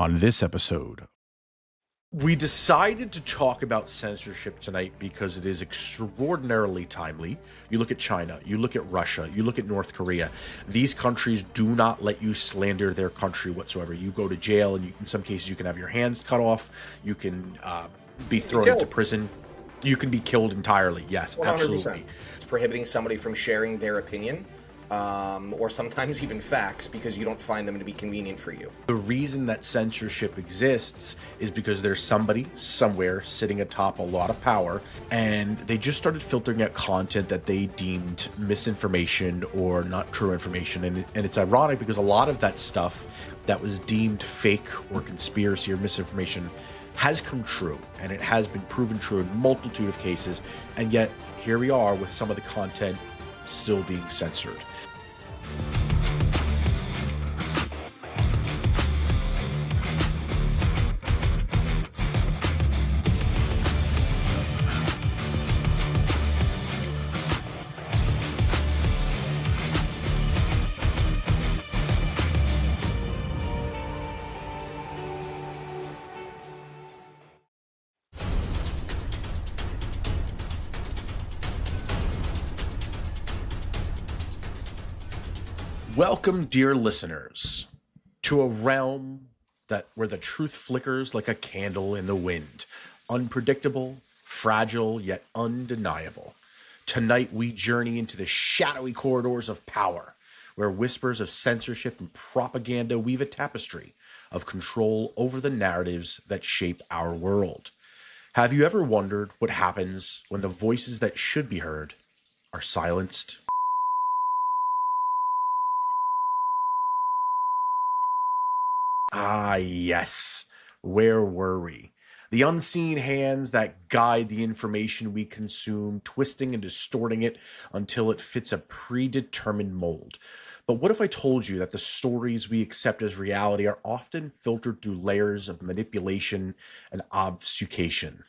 On this episode, we decided to talk about censorship tonight because it is extraordinarily timely. You look at China, you look at Russia, you look at North Korea. These countries do not let you slander their country whatsoever. You go to jail, and in some cases you can have your hands cut off. You can be thrown into prison. You can be killed entirely. Yes, 100%. Absolutely. It's prohibiting somebody from sharing their opinion. Or sometimes even facts, because you don't find them to be convenient for you. The reason that censorship exists is because there's somebody somewhere sitting atop a lot of power, and they just started filtering out content that they deemed misinformation or not true information. And it's ironic because a lot of that stuff that was deemed fake or conspiracy or misinformation has come true, and it has been proven true in a multitude of cases. And yet here we are with some of the content still being censored. Welcome, dear listeners, to a realm where the truth flickers like a candle in the wind, unpredictable, fragile, yet undeniable. Tonight we journey into the shadowy corridors of power, where whispers of censorship and propaganda weave a tapestry of control over the narratives that shape our world. Have you ever wondered what happens when the voices that should be heard are silenced? Ah, yes. Where were we? The unseen hands that guide the information we consume, twisting and distorting it until it fits a predetermined mold. But what if I told you that the stories we accept as reality are often filtered through layers of manipulation and obfuscation?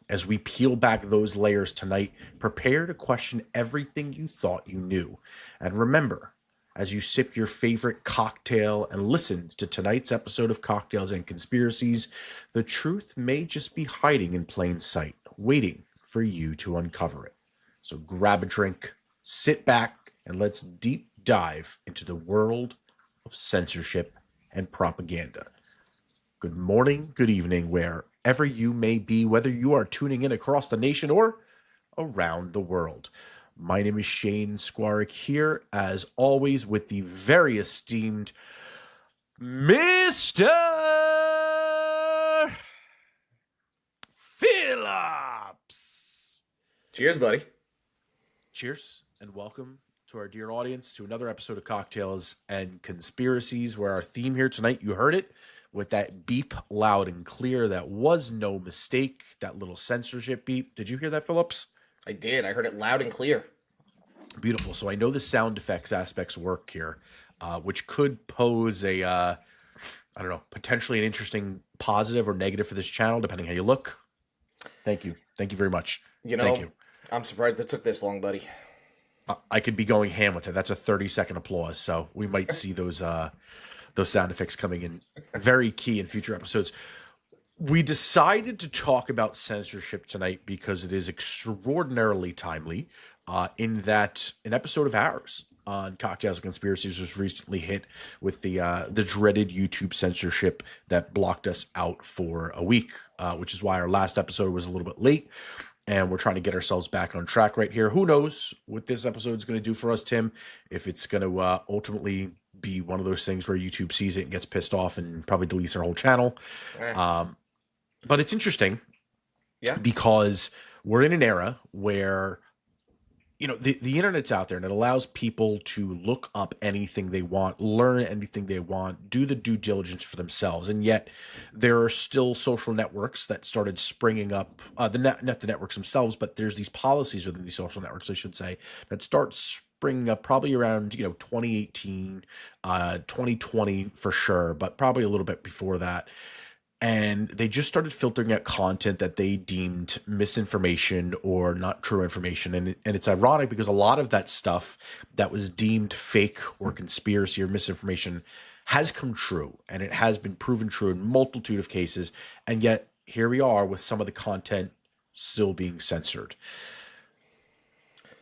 As we peel back those layers tonight, prepare to question everything you thought you knew. And remember, as you sip your favorite cocktail and listen to tonight's episode of Cocktails and Conspiracies, the truth may just be hiding in plain sight, waiting for you to uncover it. So grab a drink, sit back, and let's deep dive into the world of censorship and propaganda. Good morning, good evening, wherever you may be, whether you are tuning in across the nation or around the world. My name is Shane Skwarek, here, as always, with the very esteemed Mr. Phillips. Cheers, buddy. Cheers, and welcome to our dear audience to another episode of Cocktails and Conspiracies, where our theme here tonight, you heard it, with that beep loud and clear. That was no mistake, that little censorship beep. Did you hear that, Phillips? I did. I heard it loud and clear. Beautiful. So I know the sound effects aspects work here, which could pose a, potentially an interesting positive or negative for this channel, depending how you look. Thank you. Thank you very much. Thank you. I'm surprised it took this long, buddy. I could be going ham with it. That's a 30-second applause. So we might see those sound effects coming in very key in future episodes. We decided to talk about censorship tonight because it is extraordinarily timely, in that an episode of ours on Cocktails and Conspiracies was recently hit with the dreaded YouTube censorship that blocked us out for a week, which is why our last episode was a little bit late, and we're trying to get ourselves back on track right here. Who knows what this episode is going to do for us, Tim, if it's going to ultimately be one of those things where YouTube sees it and gets pissed off and probably deletes our whole channel. But it's interesting, because we're in an era where, the internet's out there, and it allows people to look up anything they want, learn anything they want, do the due diligence for themselves. And yet there are still social networks that started springing up, not the networks themselves, but there's these policies within these social networks, I should say, that start springing up probably around, 2018, 2020 for sure, but probably a little bit before that. And they just started filtering out content that they deemed misinformation or not true information. And it's ironic because a lot of that stuff that was deemed fake or conspiracy or misinformation has come true, and it has been proven true in multitude of cases. And yet here we are with some of the content still being censored.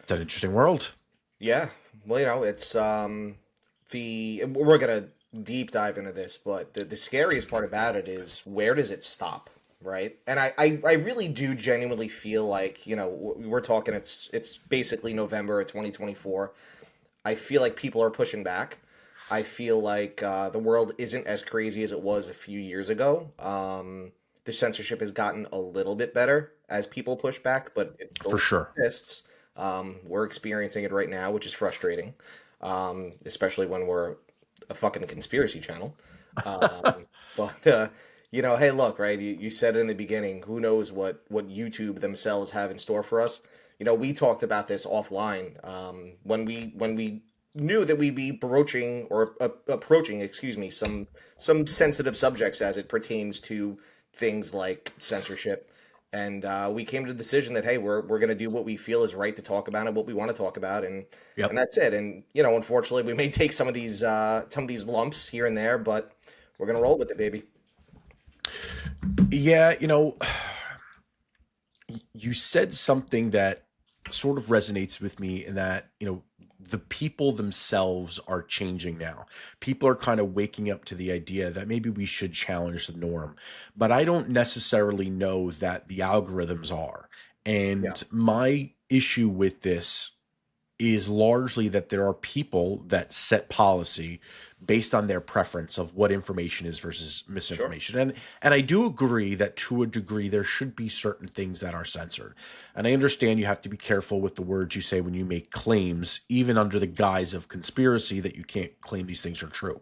It's an interesting world. Yeah. Well, it's the we're gonna deep dive into this, but the scariest part about it is where does it stop, right? And I really do genuinely feel like, we're talking it's basically November of 2024. I feel like people are pushing back. I feel like the world isn't as crazy as it was a few years ago. The censorship has gotten a little bit better as people push back, but it For still sure. exists. We're experiencing it right now, which is frustrating, especially when we're a fucking conspiracy channel. But hey, look, right? You said it in the beginning. Who knows what YouTube themselves have in store for us? We talked about this offline when we knew that we'd be broaching or approaching, excuse me, some sensitive subjects as it pertains to things like censorship. And we came to the decision that, hey, we're going to do what we feel is right to talk about and what we want to talk about, and Yep. that's it. And unfortunately, we may take some of these lumps here and there, but we're going to roll with it, baby. Yeah, you said something that sort of resonates with me in that, the people themselves are changing now. People are kind of waking up to the idea that maybe we should challenge the norm. But I don't necessarily know that the algorithms are. Yeah, And my issue with this is largely that there are people that set policy based on their preference of what information is versus sure. misinformation. And I do agree that to a degree there should be certain things that are censored. And I understand you have to be careful with the words you say when you make claims, even under the guise of conspiracy, that you can't claim these things are true.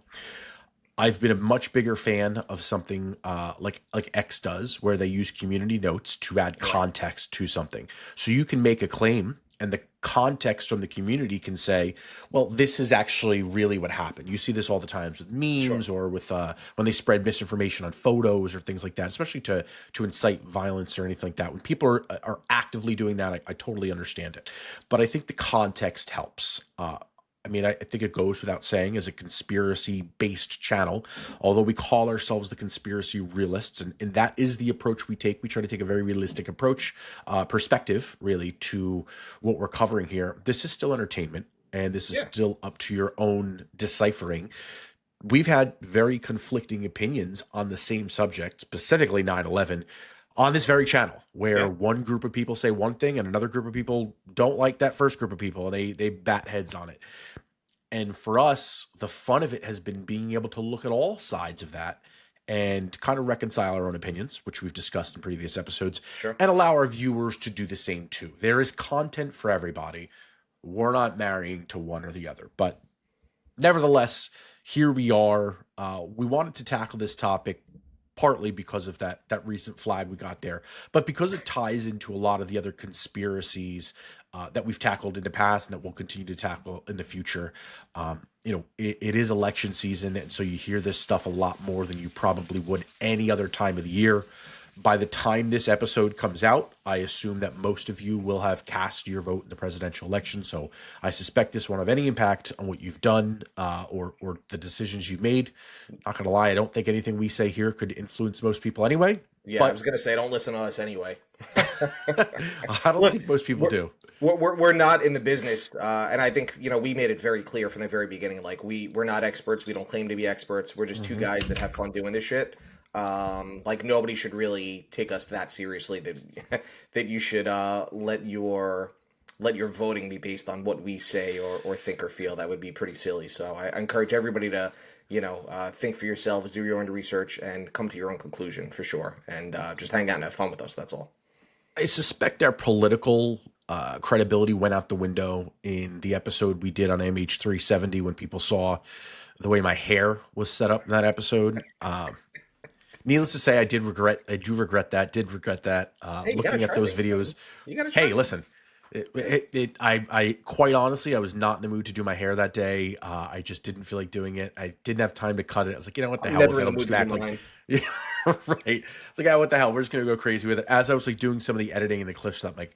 I've been a much bigger fan of something like X does, where they use community notes to add Right. context to something. So you can make a claim, and the context from the community can say, "Well, this is actually really what happened." You see this all the times with Sure. memes or with when they spread misinformation on photos or things like that, especially to incite violence or anything like that. When people are actively doing that, I totally understand it, but I think the context helps. I mean, I think it goes without saying, as a conspiracy based channel, although we call ourselves the conspiracy realists, and that is the approach we take. We try to take a very realistic approach, perspective, really, to what we're covering here. This is still entertainment, and this is Yeah. still up to your own deciphering. We've had very conflicting opinions on the same subject, specifically 9/11, on this very channel, where Yeah. one group of people say one thing and another group of people don't like that first group of people, and they bat heads on it. And for us, the fun of it has been being able to look at all sides of that and kind of reconcile our own opinions, which we've discussed in previous episodes, Sure. and allow our viewers to do the same too. There is content for everybody. We're not marrying to one or the other, but nevertheless, here we are. We wanted to tackle this topic partly because of that recent flag we got there, but because it ties into a lot of the other conspiracies that we've tackled in the past and that we'll continue to tackle in the future. It is election season, and so you hear this stuff a lot more than you probably would any other time of the year. By the time this episode comes out, I assume that most of you will have cast your vote in the presidential election. So I suspect this won't have any impact on what you've done or the decisions you've made. Not gonna lie, I don't think anything we say here could influence most people anyway. Yeah, I But was gonna say, don't listen to us anyway. I don't Look, think most people we're, do. we're not in the business, and I think we made it very clear from the very beginning. Like we're not experts. We don't claim to be experts. We're just two Mhm. guys that have fun doing this shit. Like nobody should really take us that seriously. That that you should let your voting be based on what we say or think or feel. That would be pretty silly. So I encourage everybody to think for yourselves, do your own research, and come to your own conclusion for sure. And just hang out and have fun with us. That's all. I suspect our political credibility went out the window in the episode we did on MH370 when people saw the way my hair was set up in that episode. Needless to say, I do regret that. Did regret that. Hey, you gotta Looking at try those things, man. videos, You gotta try hey, things. listen, I quite honestly, I was not in the mood to do my hair that day. I just didn't feel like doing it. I didn't have time to cut it. I was like, what the I'm hell with never it? in the I'm just mood to gonna do act like, mine. yeah, right. It's like, what the hell? We're just gonna go crazy with it. As I was like doing some of the editing and the clips, I'm like,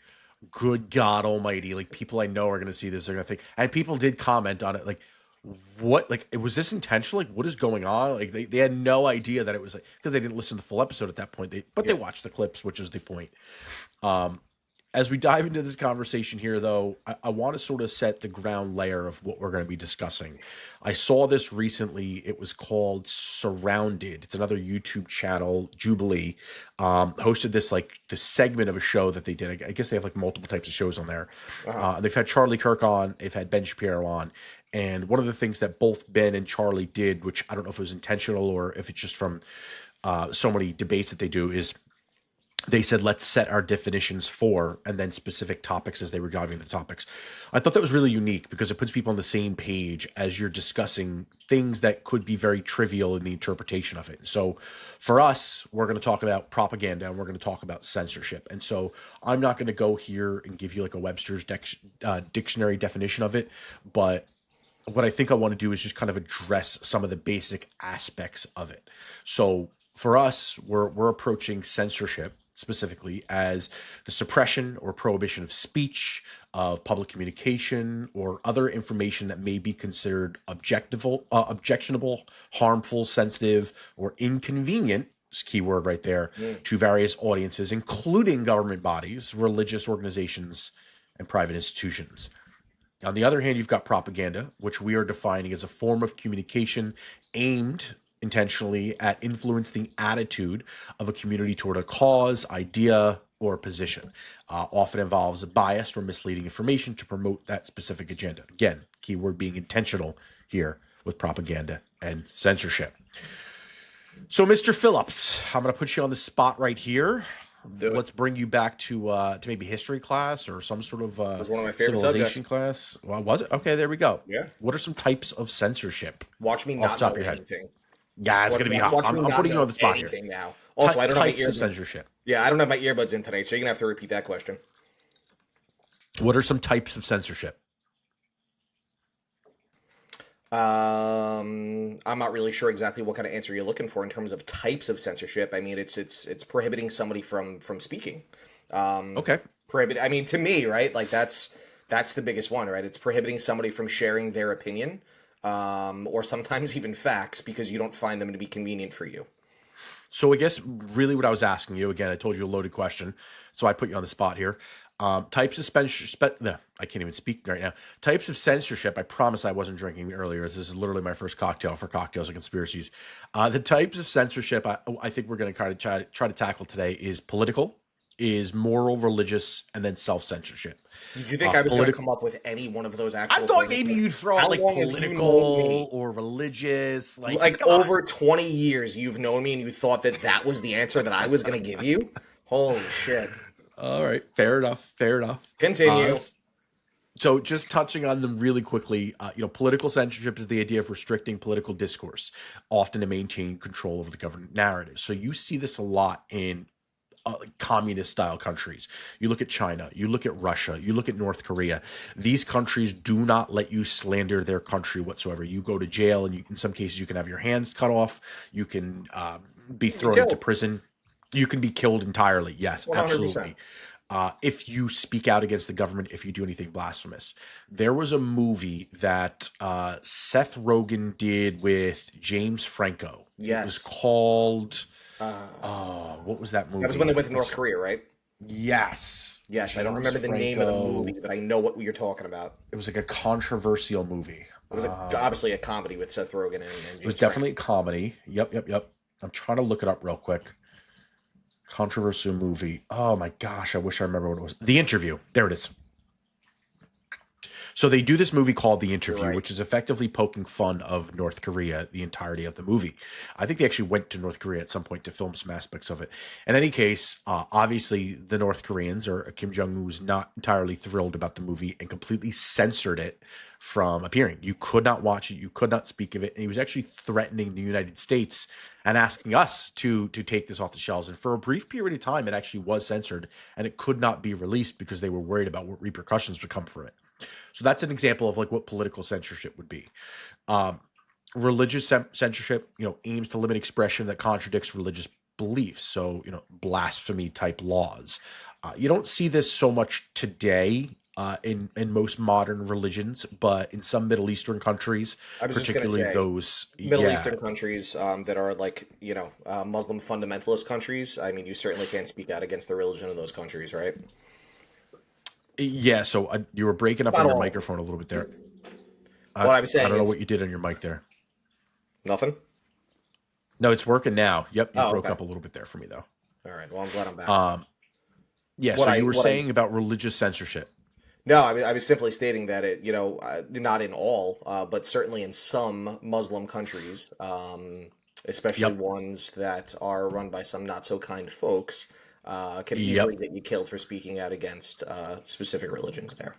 good God Almighty! Like people I know are gonna see this, they're gonna think, and people did comment on it, like, what, like, was this intentional? Like, what is going on? Like, they had no idea that it was, like, because they didn't listen to the full episode at that point. They watched the clips, which is the point. Um, as we dive into this conversation here, though, I want to sort of set the ground layer of what we're going to be discussing. I saw this recently. It was called Surrounded. It's another YouTube channel, Jubilee, hosted this segment of a show that they did. I guess they have like multiple types of shows on there. They've had Charlie Kirk on. They've had Ben Shapiro on. And one of the things that both Ben and Charlie did, which I don't know if it was intentional or if it's just from so many debates that they do, is they said, let's set our definitions for, and then specific topics as they were driving the topics. I thought that was really unique because it puts people on the same page as you're discussing things that could be very trivial in the interpretation of it. So for us, we're going to talk about propaganda and we're going to talk about censorship. And so I'm not going to go here and give you like a Webster's dictionary definition of it, but what I think I want to do is just kind of address some of the basic aspects of it. So for us, we're approaching censorship specifically as the suppression or prohibition of speech, of public communication, or other information that may be considered objectionable, harmful, sensitive, or inconvenient, keyword right there, to various audiences, including government bodies, religious organizations, and private institutions. On the other hand, you've got propaganda, which we are defining as a form of communication aimed intentionally at influencing the attitude of a community toward a cause, idea, or position. Often involves biased or misleading information to promote that specific agenda. Again, keyword being intentional here with propaganda and censorship. So, Mr. Phillips, I'm going to put you on the spot right here. Let's bring you back to maybe history class or some sort of It was one of my favorite civilization subjects. class. Well, was it? Okay, there we go. Yeah. What are some types of censorship? Watch me Off not the top know of your head. anything. Yeah, it's going to be hot. Watch me I'm not putting you know on the spot here. anything now. Also, I don't have my Types of earbuds. censorship. Yeah, I don't have my earbuds in tonight, so you're gonna have to repeat that question. What are some types of censorship? I'm not really sure exactly what kind of answer you're looking for in terms of types of censorship. I mean, it's prohibiting somebody from speaking. Okay. I mean, to me, right? Like that's the biggest one, right? It's prohibiting somebody from sharing their opinion, or sometimes even facts because you don't find them to be convenient for you. So I guess really what I was asking you, again, I told you a loaded question, so I put you on the spot here. Types of I can't even speak right now. Types of censorship. I promise I wasn't drinking earlier. This is literally my first cocktail for Cocktails and Conspiracies. The types of censorship I think we're going to kind of try to tackle today is political, is moral, religious, and then self-censorship. Did you think I was going to come up with any one of those actual I thought things? maybe you'd throw out like political or religious. Like over 20 years you've known me and you thought that was the answer that I was going to give you? Holy shit. All right. Fair enough. Continue. So just touching on them really quickly, political censorship is the idea of restricting political discourse, often to maintain control over the government narrative. So you see this a lot in communist style countries. You look at China, you look at Russia, you look at North Korea. These countries do not let you slander their country whatsoever. You go to jail, and in some cases you can have your hands cut off. You can be thrown into prison. You can be killed entirely. Yes, 100%. Absolutely. If you speak out against the government, if you do anything blasphemous. There was a movie that Seth Rogen did with James Franco. Yes. It was called... what was that movie? That was when they went to North Korea, right? Yes. Yes, I don't remember the name of the movie, but I know what you're talking about. It was like a controversial movie. It was obviously a comedy with Seth Rogen and James It was definitely a comedy. Yep. I'm trying to look it up real quick. Controversial movie. Oh my gosh, I wish I remember what it was. The Interview. There it is. So they do this movie called The Interview, right, which is effectively poking fun of North Korea the entirety of the movie. I think they actually went to North Korea at some point to film some aspects of it. In any case, obviously the North Koreans, or Kim Jong-un, was not entirely thrilled about the movie and completely censored it from appearing. You could not watch it. You could not speak of it. And he was actually threatening the United States and asking us to take this off the shelves. And for a brief period of time, it actually was censored and it could not be released because they were worried about what repercussions would come from it. So that's an example of like what political censorship would be. Religious censorship, aims to limit expression that contradicts religious beliefs. So, blasphemy type laws. You don't see this so much today in most modern religions, but in some Middle Eastern countries, I was just gonna particularly say, those, Middle yeah, Eastern countries that are like, Muslim fundamentalist countries. I mean, you certainly can't speak out against the religion of those countries, right? yeah. So you were breaking up on Not your all of them. microphone a little bit there. What I'm I saying don't know is what you did on your mic there. nothing. No, it's working now. Yep, you Oh, broke okay. up a little bit there for me though. All right. Well, I'm glad I'm back. Um, yeah. What So I you were what I saying about religious censorship, No, I was simply stating that not in all, but certainly in some Muslim countries, especially yep, ones that are run by some not so kind folks, can easily yep. get you killed for speaking out against specific religions there.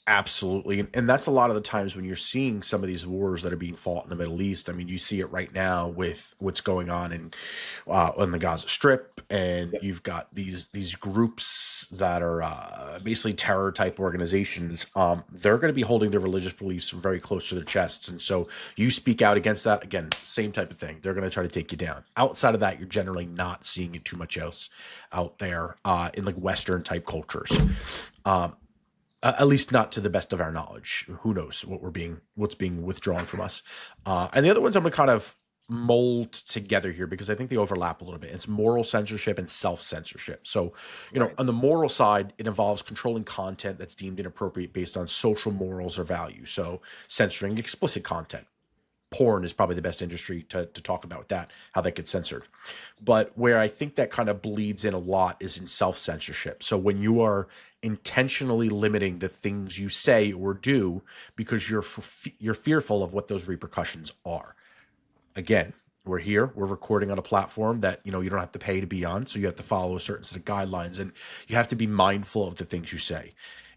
Absolutely. And that's a lot of the times when you're seeing some of these wars that are being fought in the Middle East. I mean, you see it right now with what's going on the Gaza Strip, and Yep. you've got these groups that are basically terror type organizations. They're going to be holding their religious beliefs very close to their chests, and so you speak out against that. Again, same type of thing. They're going to try to take you down. Outside of that, you're generally not seeing it too much else out there in like Western type cultures. Um, at least not to the best of our knowledge. Who knows what's being withdrawn from us. And the other ones I'm going to kind of mold together here because I think they overlap a little bit. It's moral censorship and self-censorship. So, Right. on the moral side, it involves controlling content that's deemed inappropriate based on social morals or values. So, censoring explicit content. Porn is probably the best industry to talk about that, how that gets censored. But where I think that kind of bleeds in a lot is in self censorship. So when you are intentionally limiting the things you say or do because you're fearful of what those repercussions are. Again, we're here, we're recording on a platform that you don't have to pay to be on, so you have to follow a certain set of guidelines, and you have to be mindful of the things you say.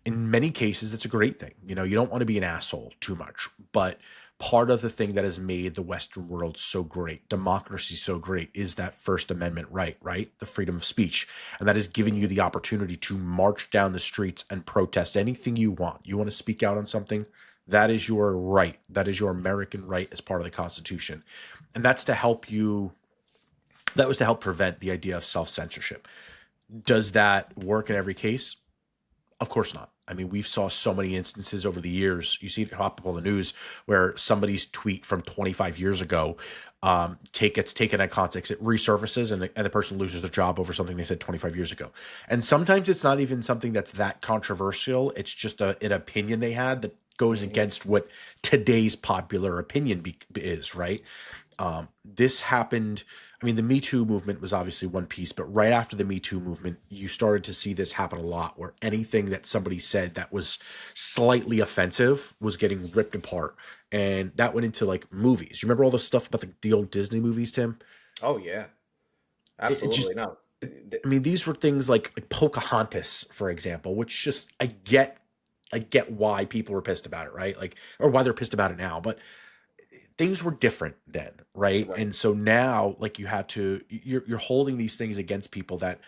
In many cases, it's a great thing. You don't want to be an asshole too much, but part of the thing that has made the Western world so great, democracy so great, is that First Amendment right? The freedom of speech. And that has given you the opportunity to march down the streets and protest anything you want. You want to speak out on something? That is your right. That is your American right as part of the Constitution. And that was to help prevent the idea of self-censorship. Does that work in every case? Of course not. I mean, we've saw so many instances over the years. You see it pop up on the news where somebody's tweet from 25 years ago gets taken out of context. It resurfaces, and the person loses their job over something they said 25 years ago. And sometimes it's not even something that's that controversial. It's just an opinion they had that goes Hmm. against what today's popular opinion is, right? This happened. I mean, the Me Too movement was obviously one piece, but right after the Me Too movement, you started to see this happen a lot where anything that somebody said that was slightly offensive was getting ripped apart. And that went into like movies. You remember all the stuff about the old Disney movies, Tim? Oh yeah, It just, absolutely. No. I mean, these were things like Pocahontas, for example, which just, I get why people were pissed about it, right? Like, or why they're pissed about it now. But things were different then, right? Right. And so now, like, you're holding these things against people that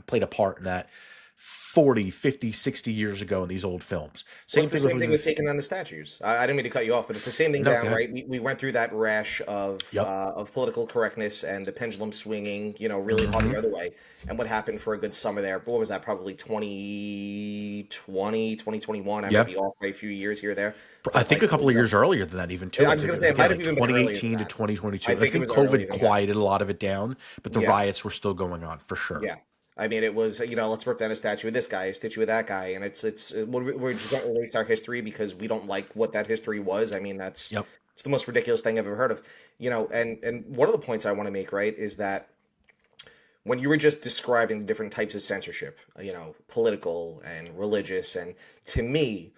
played a part in that 40, 50, 60 years ago in these old films. Well, Same it's the thing with same thing with taking down the statues. I didn't mean to cut you off, but it's the same thing no, down, go ahead. right? We went through that rash Yep. of political correctness and the pendulum swinging, really hard Hmm. the other way. And what happened for a good summer there? What was that? Probably 2020, 2021. I might Yeah. be off by a few years here or there, I but think like a couple of years earlier than that, even too. I I was think gonna it say was it might again have like even been earlier than 2018 to that. I 2022. I think it think was earlier COVID than that. quieted a lot of it down, but the Yeah. riots were still going on for sure. Yeah. I mean, it was, let's rip down a statue of this guy, a statue of that guy, and we're just going to erase our history because we don't like what that history was. I mean, Yep. it's the most ridiculous thing I've ever heard of. And one of the points I want to make, right, is that when you were just describing the different types of censorship, political and religious, and to me,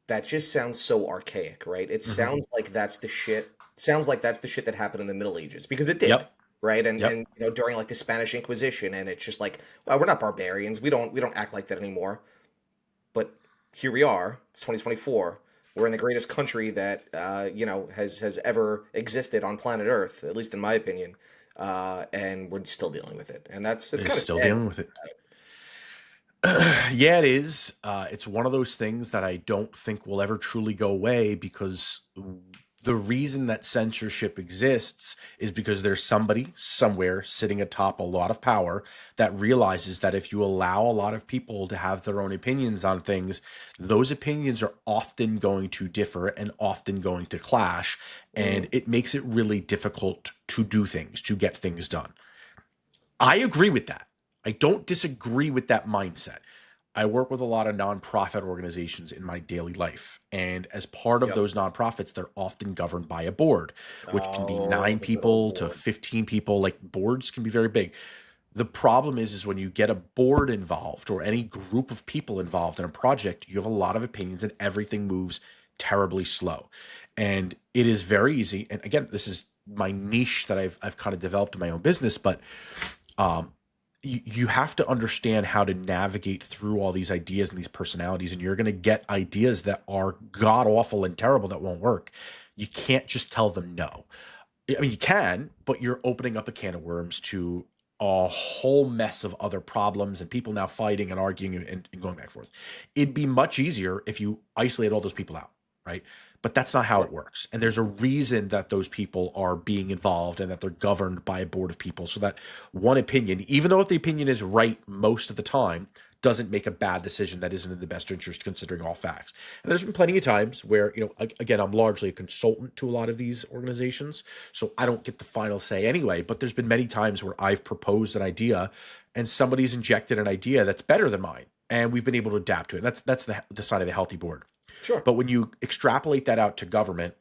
that just sounds so archaic, right? It Hmm. sounds like that's the shit. Sounds like that's the shit that happened in the Middle Ages because it did, Yep. right? And Yep. during like the Spanish Inquisition, and it's just like, well, we're not barbarians. We don't act like that anymore. But here we are. It's 2024. We're in the greatest country that has ever existed on planet Earth, at least in my opinion. And we're still dealing with it, and it's Is kind of still sad. dealing with it. Yeah, it is. It's one of those things that I don't think will ever truly go away because The reason that censorship exists is because there's somebody somewhere sitting atop a lot of power that realizes that if you allow a lot of people to have their own opinions on things, those opinions are often going to differ and often going to clash. And it makes it really difficult to do things, to get things done. I agree with that. I don't disagree with that mindset. I work with a lot of nonprofit organizations in my daily life. And as part of Yep. those nonprofits, they're often governed by a board, which can be Oh, 9 the good old people to board. 15 people. Like boards can be very big. The problem is when you get a board involved or any group of people involved in a project, you have a lot of opinions and everything moves terribly slow. And it is very easy. And again, this is my niche that I've kind of developed in my own business, but you have to understand how to navigate through all these ideas and these personalities, and you're going to get ideas that are god awful and terrible that won't work. You can't just tell them no. I mean, you can, but you're opening up a can of worms to a whole mess of other problems and people now fighting and arguing and going back and forth. It'd be much easier if you isolate all those people out, right? But that's not how Sure. it works. And there's a reason that those people are being involved and that they're governed by a board of people so that one opinion, even though the opinion is right most of the time, doesn't make a bad decision that isn't in the best interest considering all facts. And there's been plenty of times where, again, I'm largely a consultant to a lot of these organizations, so I don't get the final say anyway, but there's been many times where I've proposed an idea and somebody's injected an idea that's better than mine, and we've been able to adapt to it. That's the side of the healthy board. Sure. But when you extrapolate that out to government,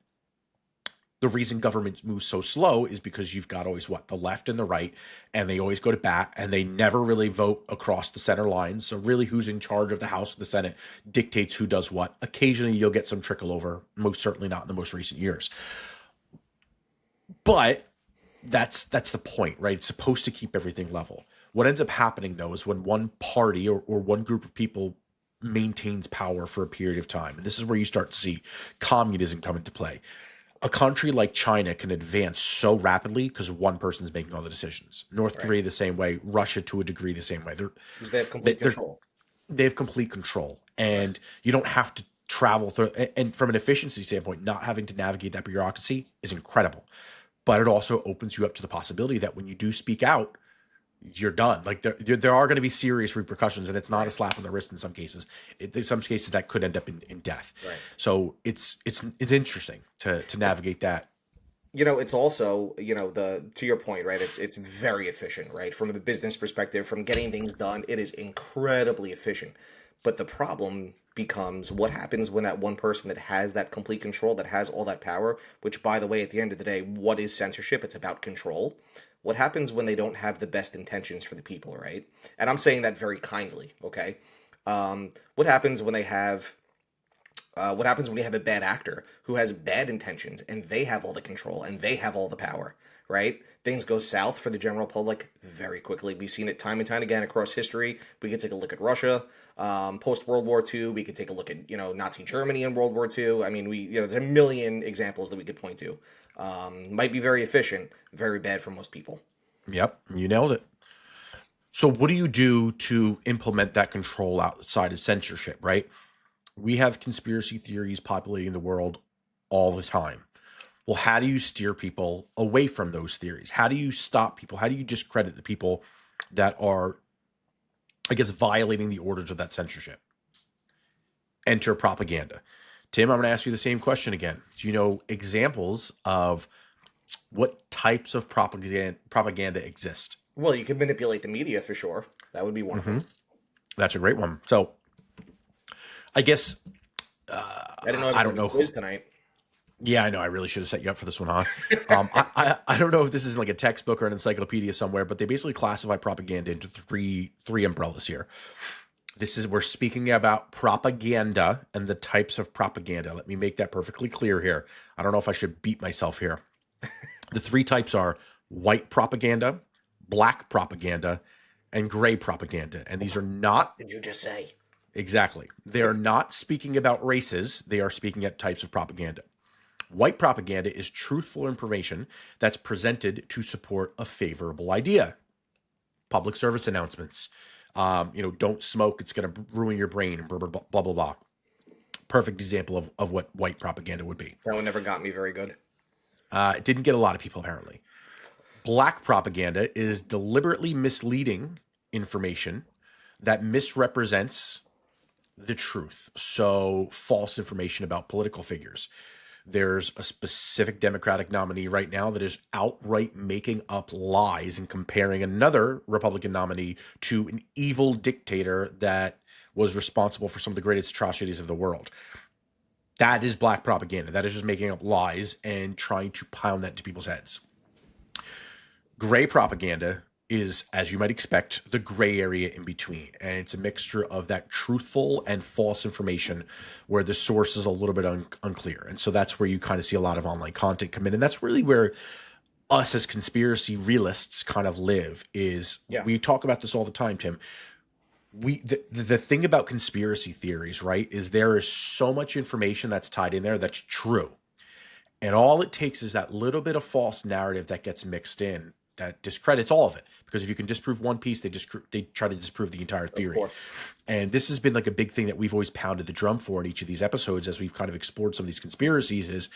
the reason government moves so slow is because you've got always the left and the right, and they always go to bat and they never really vote across the center lines. So really who's in charge of the House and the Senate dictates who does what. Occasionally you'll get some trickle over, most certainly not in the most recent years. But that's the point, right? It's supposed to keep everything level. What ends up happening though is when one party or one group of people maintains power for a period of time, and this is where you start to see communism come into play. A country like China can advance so rapidly because one person's making all the decisions. North Right. Korea the same way, Russia to a degree the same way. Because they have complete control. They have complete control, Right. and you don't have to travel through. And from an efficiency standpoint, not having to navigate that bureaucracy is incredible. But it also opens you up to the possibility that when you do speak out, you're done. Like there are going to be serious repercussions, and it's not a slap on the wrist in some cases. In some cases, that could end up in death. Right. So it's interesting to navigate that. It's also, to your point, right? It's very efficient, right? From the business perspective, from getting things done, it is incredibly efficient. But the problem becomes what happens when that one person that has that complete control, that has all that power, which by the way, at the end of the day, what is censorship? It's about control. What happens when they don't have the best intentions for the people, right? And I'm saying that very kindly, okay? What happens when they have what happens when you have a bad actor who has bad intentions and they have all the control and they have all the power, right? Things go south for the general public very quickly. We've seen it time and time again across history. We can take a look at Russia, post World War II. We could take a look at Nazi Germany in World War II. I mean, there's a million examples that we could point to. Might be very efficient, very bad for most people. Yep, you nailed it. So what do you do to implement that control outside of censorship, right? We have conspiracy theories populating the world all the time. Well, how do you steer people away from those theories? How do you stop people? How do you discredit the people that are, I guess, violating the orders of that censorship? Enter propaganda. Tim, I'm going to ask you the same question again. Do you know examples of what types of propaganda exist? Well, you can manipulate the media for sure. That would be one of them. That's a great one. So I guess I didn't know I don't know. quiz tonight. Yeah, I know. I really should have set you up for this one, huh? I don't know if this is like a textbook or an encyclopedia somewhere, but they basically classify propaganda into three umbrellas here. We're speaking about propaganda and the types of propaganda. Let me make that perfectly clear here. I don't know if I should beat myself here. The three types are white propaganda, black propaganda, and gray propaganda. And these are not Did you just say? exactly. They are not speaking about races. They are speaking at types of propaganda. White propaganda is truthful information that's presented to support a favorable idea. Public service announcements. Don't smoke, it's going to ruin your brain, blah, blah, blah, blah, blah. Perfect example of what white propaganda would be. That one never got me very good. It didn't get a lot of people, apparently. Black propaganda is deliberately misleading information that misrepresents the truth. So false information about political figures. There's a specific Democratic nominee right now that is outright making up lies and comparing another Republican nominee to an evil dictator that was responsible for some of the greatest atrocities of the world. That is black propaganda. That is just making up lies and trying to pound that into people's heads. Gray propaganda is, as you might expect, the gray area in between. And it's a mixture of that truthful and false information where the source is a little bit unclear. And so that's where you kind of see a lot of online content come in. And that's really where us as conspiracy realists kind of live is we talk about this all the time, Tim. The thing about conspiracy theories, right, is there is so much information that's tied in there that's true. And all it takes is that little bit of false narrative that gets mixed in that discredits all of it. Because if you can disprove one piece, they try to disprove the entire theory. And this has been like a big thing that we've always pounded the drum for in each of these episodes as we've kind of explored some of these conspiracies is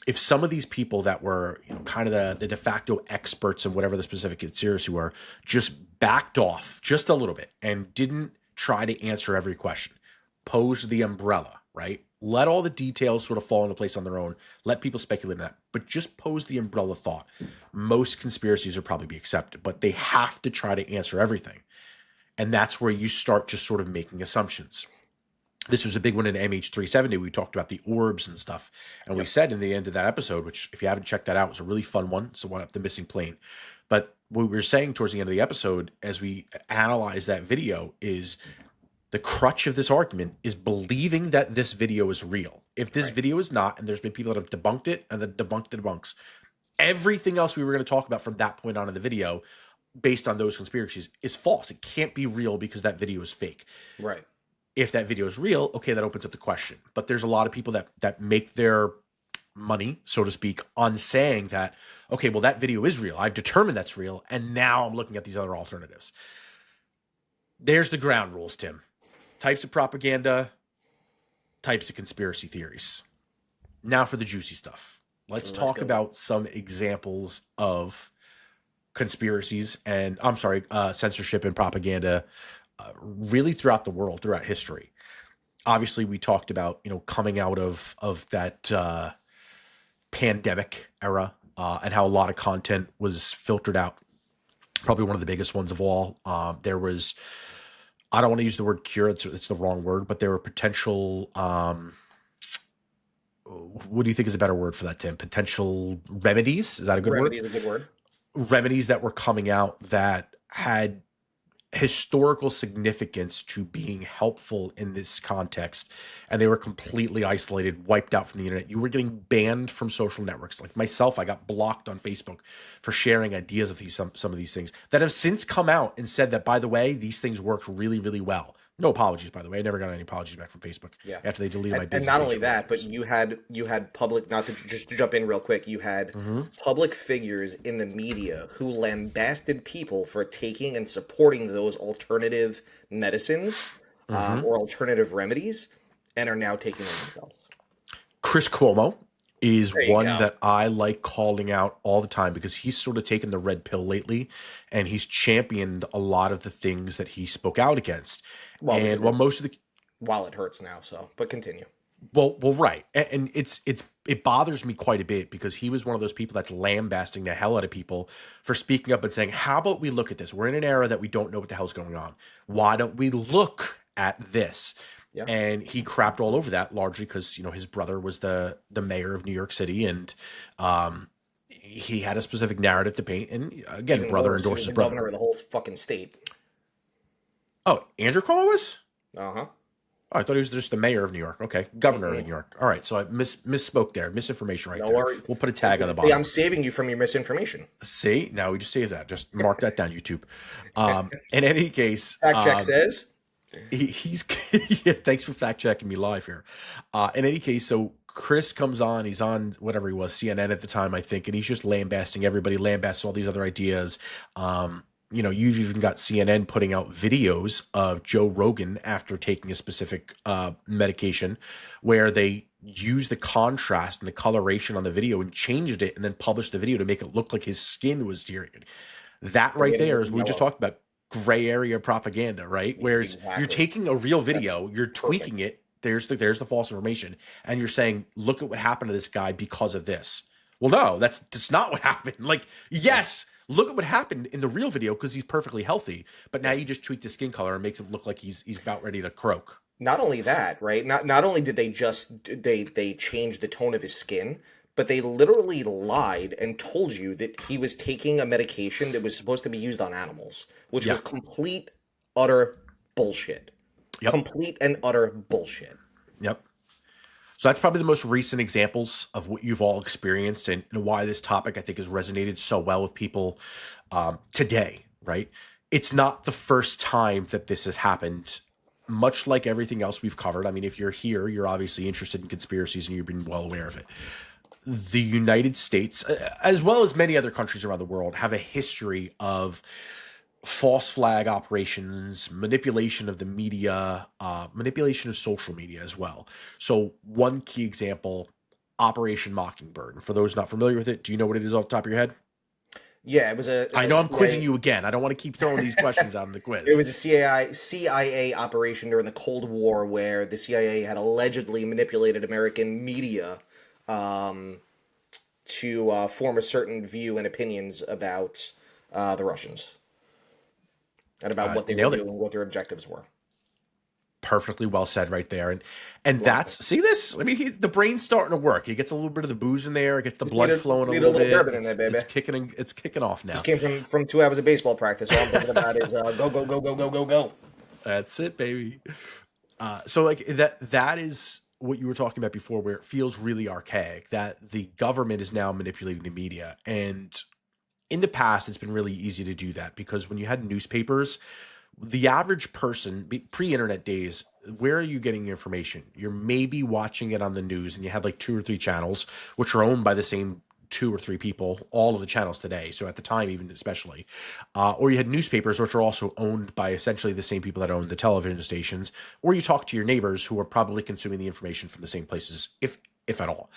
if some of these people that were, kind of the de facto experts in whatever the specific conspiracy were, just backed off just a little bit and didn't try to answer every question, posed the umbrella, right? Let all the details sort of fall into place on their own. Let people speculate on that. But just pose the umbrella thought. Most conspiracies would probably be accepted, but they have to try to answer everything. And that's where you start just sort of making assumptions. This was a big one in MH370. We talked about the orbs and stuff. And we said in the end of that episode, which if you haven't checked that out, was a really fun one. So one up the missing plane. But what we were saying towards the end of the episode, as we analyze that video, is the crutch of this argument is believing that this video is real. If this video is not, and there's been people that have debunked it and then debunked the debunks, everything else we were going to talk about from that point on in the video, based on those conspiracies, is false. It can't be real because that video is fake. Right. If that video is real, okay, that opens up the question. But there's a lot of people that make their money, so to speak, on saying that, okay, well, that video is real. I've determined that's real. And now I'm looking at these other alternatives. There's the ground rules, Tim. Types of propaganda, types of conspiracy theories. Now for the juicy stuff. Let's talk about some examples of conspiracies and, censorship and propaganda really throughout the world, throughout history. Obviously, we talked about, coming out of that pandemic era and how a lot of content was filtered out. Probably one of the biggest ones of all. There was, I don't want to use the word cure, it's the wrong word, but there were potential, what do you think is a better word for that, Tim? Potential remedies? Is that a good word? Remedy is a good word. Remedies that were coming out that had historical significance to being helpful in this context, and they were completely isolated, wiped out from the internet. You were getting banned from social networks. Like myself, I got blocked on Facebook for sharing ideas of some of these things that have since come out and said that, by the way, these things worked really, really well. No apologies, by the way. I never got any apologies back from Facebook. Yeah. After they deleted my business. And not only that, but you had public, not to just to jump in real quick, you had public figures in the media who lambasted people for taking and supporting those alternative medicines or alternative remedies, and are now taking them themselves. Chris Cuomo is one that I like calling out all the time because he's sort of taken the red pill lately, and he's championed a lot of the things that he spoke out against. While it hurts now, but continue. Well, right, and it bothers me quite a bit because he was one of those people that's lambasting the hell out of people for speaking up and saying, "How about we look at this? We're in an era that we don't know what the hell's going on. Why don't we look at this?" Yeah. And he crapped all over that largely because, his brother was the mayor of New York City, and he had a specific narrative to paint. And again, even brother endorses brother. Governor of the whole fucking state. Oh, Andrew Cuomo was? Uh-huh. Oh, I thought he was just the mayor of New York. Okay, governor of New York. All right, so I misspoke there. Misinformation right there. We'll put a tag on the bottom. I'm saving you from your misinformation. See? Now we just saved that. Just mark that down, YouTube. In any case... Fact check says... He's thanks for fact checking me live here. In any case, so Chris comes on, he's on whatever he was, CNN at the time, I think, and he's just lambasting everybody, lambasting all these other ideas. you've even got CNN putting out videos of Joe Rogan after taking a specific medication where they used the contrast and the coloration on the video and changed it and then published the video to make it look like his skin was deteriorating. That They right made him there look is what we just yellow. talked about, gray area propaganda, right? Whereas you're Exactly. taking a real That's video, you're tweaking perfect. it. There's the false information, and you're saying, look at what happened to this guy because of this. Well, no, that's not what happened. Like, Yeah. yes, look at what happened in the real video because he's perfectly healthy, but now Yeah. you just tweak the skin color and makes him look like he's about ready to croak. Not only that, right? Not only did they change the tone of his skin, but they literally lied and told you that he was taking a medication that was supposed to be used on animals, which Yeah. was complete utter bullshit. Yep. Complete and utter bullshit. Yep. So that's probably the most recent examples of what you've all experienced and why this topic, I think, has resonated so well with people today, right? It's not the first time that this has happened, much like everything else we've covered. I mean, if you're here, you're obviously interested in conspiracies and you've been well aware of it. The United States, as well as many other countries around the world, have a history of false flag operations, manipulation of the media, manipulation of social media as well. So one key example, Operation Mockingbird. And for those not familiar with it, do you know what it is off the top of your head? Yeah, it was I a know I'm quizzing CIA you again. I don't want to keep throwing these questions out in the it quiz. was a CIA operation during the Cold War where the CIA had allegedly manipulated American media um, to form a certain view and opinions about the Russians and about what they were Nailed it. doing, what their objectives were. Perfectly well said right there. And Well, that's, see this? I mean, the brain's starting to work. He gets a little bit of the booze in there, gets the just need blood a flowing a need a little little bit. bourbon in there, baby. It's kicking off now. Just came from 2 hours of baseball practice. All I'm thinking about is go go go go go go go. That's it, baby. So like that is what you were talking about before, where it feels really archaic, that the government is now manipulating the media. And in the past, it's been really easy to do that because when you had newspapers, the average person, pre-internet days, where are you getting your information? You're maybe watching it on the news, and you have like 2 or 3 channels, which are owned by the same 2 or 3 people, all of the channels today. So at the time, even especially, or you had newspapers, which are also owned by essentially the same people that own the television stations, or you talk to your neighbors who are probably consuming the information from the same places, if at all.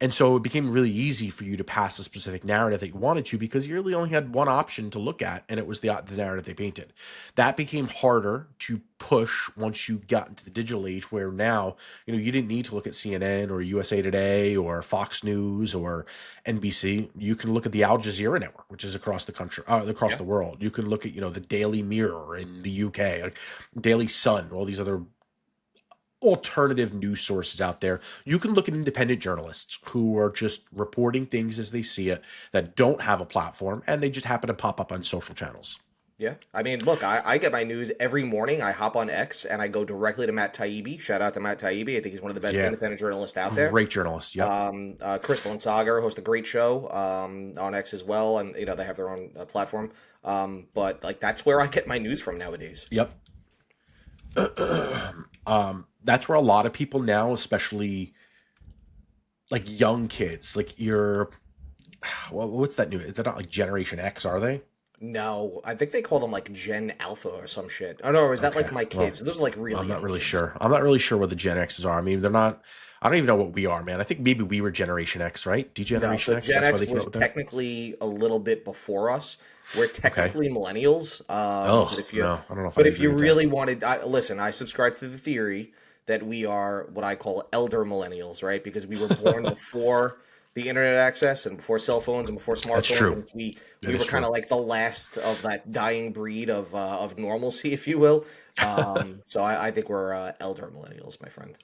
And so it became really easy for you to pass a specific narrative that you wanted to because you really only had one option to look at, and it was the narrative they painted. That became harder to push once you got into the digital age, where now, you didn't need to look at CNN or USA Today or Fox News or NBC. You can look at the Al Jazeera network, which is across the country, across Yeah. the world. You can look at, the Daily Mirror in the UK, like Daily Sun, all these other alternative news sources out there. You can look at independent journalists who are just reporting things as they see it, that don't have a platform, and they just happen to pop up on social channels. Yeah. I mean, look, I get my news every morning. I hop on X and I go directly to Matt Taibbi. Shout out to Matt Taibbi. I think he's one of the best Yeah, independent journalists out there. great journalist. Yep. Crystal and Sagar host a great show on X as well, and they have their own platform. But like that's where I get my news from nowadays. Yep. That's where a lot of people now, especially like young kids, like what's that new? They're not like Generation X, are they? No, I think they call them like Gen Alpha or some shit. Oh no, or is that Okay. like my Well, kids? Those are like really I'm not young really kids. sure. I'm not really sure what the Gen X's are. I mean, they're not. I don't even know what we are, man. I think maybe we were Generation X, right? No, Degeneration so X. Gen That's why X they came up was with that. technically a little bit before us. We're Okay. technically millennials. But Oh if you no, I don't know if I but if agree you with that. really wanted, listen, I subscribe to the theory that we are what I call elder millennials, right? Because we were born before the internet access and before cell phones and before That's smartphones, true. and we That we is were kind true. of like the last of that dying breed of normalcy, if you will. So I think we're elder millennials, my friend.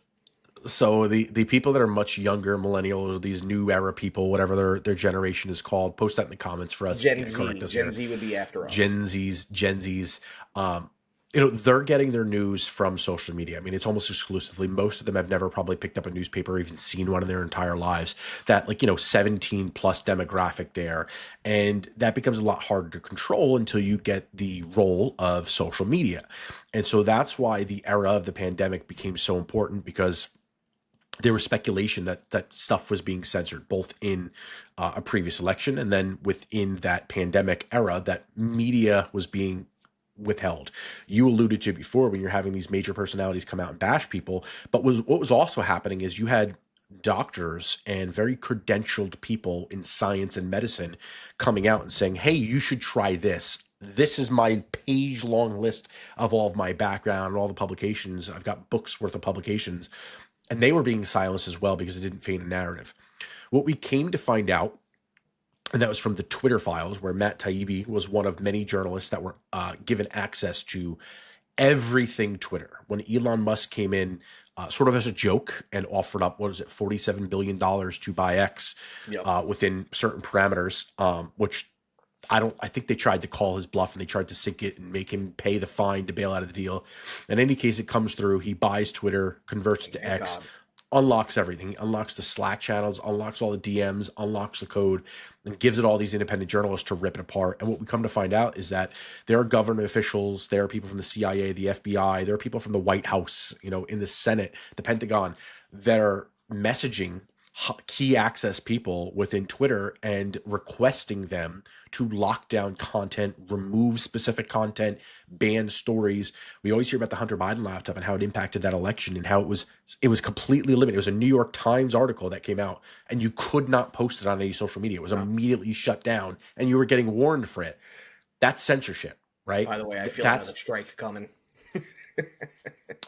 So the people that are much younger, millennials, these new era people, whatever their generation is called, post that in the comments for us. Gen Correct Z, us Gen here. Z would be after us. Gen Zs. Um, they're getting their news from social media. I mean, it's almost exclusively. Most of them have never probably picked up a newspaper or even seen one in their entire lives. That 17 plus demographic there, and that becomes a lot harder to control until you get the role of social media. And so that's why the era of the pandemic became so important, because there was speculation that stuff was being censored, both in a previous election and then within that pandemic era, that media was being withheld. You alluded to before when you're having these major personalities come out and bash people, but what was also happening is you had doctors and very credentialed people in science and medicine coming out and saying, hey, you should try this. This is my page long list of all of my background and all the publications. I've got books worth of publications. And they were being silenced as well because it didn't feign a narrative. What we came to find out, and that was from the Twitter files, where Matt Taibbi was one of many journalists that were given access to everything Twitter. When Elon Musk came in, sort of as a joke, and offered up, what was it, $47 billion to buy X within certain parameters, which I think they tried to call his bluff and they tried to sink it and make him pay the fine to bail out of the deal. In any case, it comes through. He buys Twitter, converts it to X, unlocks everything. He unlocks the Slack channels, unlocks all the DMs, unlocks the code, and gives it all these independent journalists to rip it apart. And what we come to find out is that there are government officials, there are people from the CIA, the FBI, there are people from the White House, in the Senate, the Pentagon, that are messaging key access people within Twitter and requesting them to lock down content, remove specific content, ban stories. We always hear about the Hunter Biden laptop and how it impacted that election and how it was completely limited. It was a New York Times article that came out and you could not post it on any social media. It was immediately shut down and you were getting warned for it. That's censorship, right? By the way, I feel like there's a strike coming.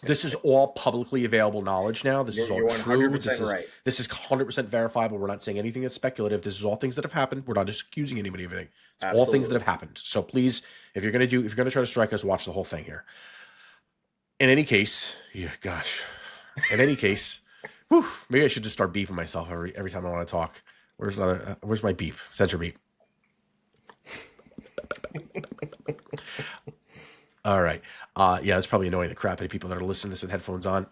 This is all publicly available knowledge now. This is all true. This is 100% verifiable. We're not saying anything that's speculative. This is all things that have happened. We're not accusing anybody of anything. It's all things that have happened. So please, if you're going to try to strike us, watch the whole thing here. In any case, whew, maybe I should just start beeping myself every time I want to talk. Where's my beep? Censor beep. All right. It's probably annoying the crap out of people that are listening to this with headphones on.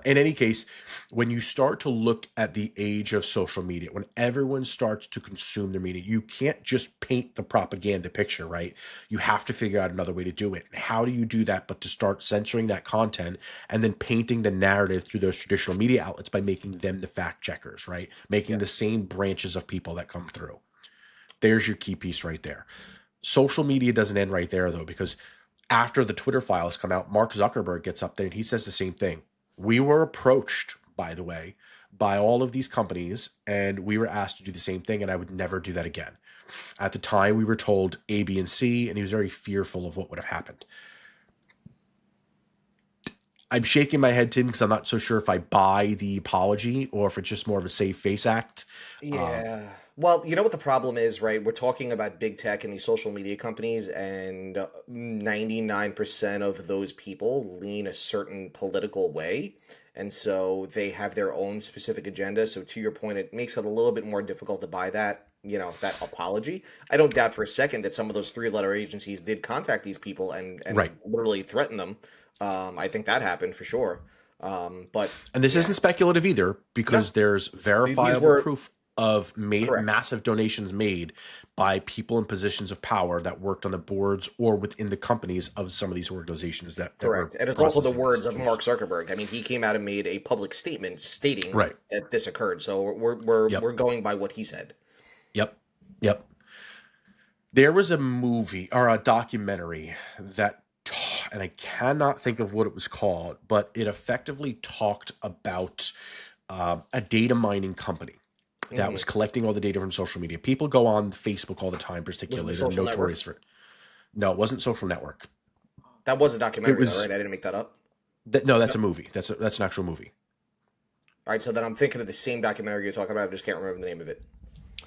In any case, when you start to look at the age of social media, when everyone starts to consume their media, you can't just paint the propaganda picture, right? You have to figure out another way to do it. How do you do that but to start censoring that content and then painting the narrative through those traditional media outlets by making them the fact checkers, right? Making the same branches of people that come through. There's your key piece right there. Social media doesn't end right there, though, because after the Twitter files come out, Mark Zuckerberg gets up there and he says the same thing. We were approached, by the way, by all of these companies, and we were asked to do the same thing, and I would never do that again. At the time, we were told A, B, and C, and he was very fearful of what would have happened. I'm shaking my head, Tim, because I'm not so sure if I buy the apology or if it's just more of a save face act. Yeah. Well, you know what the problem is, right? We're talking about big tech and these social media companies, and 99% of those people lean a certain political way. And so they have their own specific agenda. So to your point, it makes it a little bit more difficult to buy that, that apology. I don't doubt for a second that some of those three-letter agencies did contact these people and literally threaten them. I think that happened for sure. And this isn't speculative either, because there's verifiable proof of massive donations made by people in positions of power that worked on the boards or within the companies of some of these organizations that correct. And it's also the words of Mark Zuckerberg. I mean, he came out and made a public statement stating that this occurred. So we're going by what he said. Yep. There was a movie or a documentary that, and I cannot think of what it was called, but it effectively talked about a data mining company that was collecting all the data from social media. People go on Facebook all the time, particularly. They're notorious for it. No, it wasn't Social Network. That was a documentary, right? I didn't make that up. No, that's a movie. That's an actual movie. All right, so then I'm thinking of the same documentary you're talking about. I just can't remember the name of it.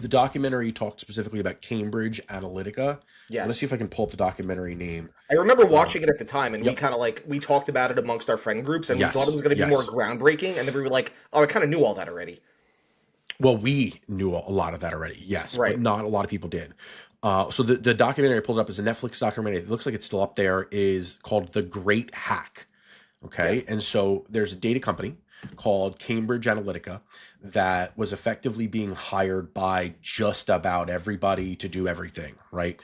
The documentary talked specifically about Cambridge Analytica. Yes. Let's see if I can pull up the documentary name. I remember watching it at the time, and we kind of we talked about it amongst our friend groups, and we thought it was going to be more groundbreaking, and then we were like, oh, I kind of knew all that already. Well, we knew a lot of that already, yes, but not a lot of people did. So the documentary I pulled up is a Netflix documentary. It looks like it's still up there. Is called The Great Hack. Okay, and so there's a data company called Cambridge Analytica that was effectively being hired by just about everybody to do everything, right?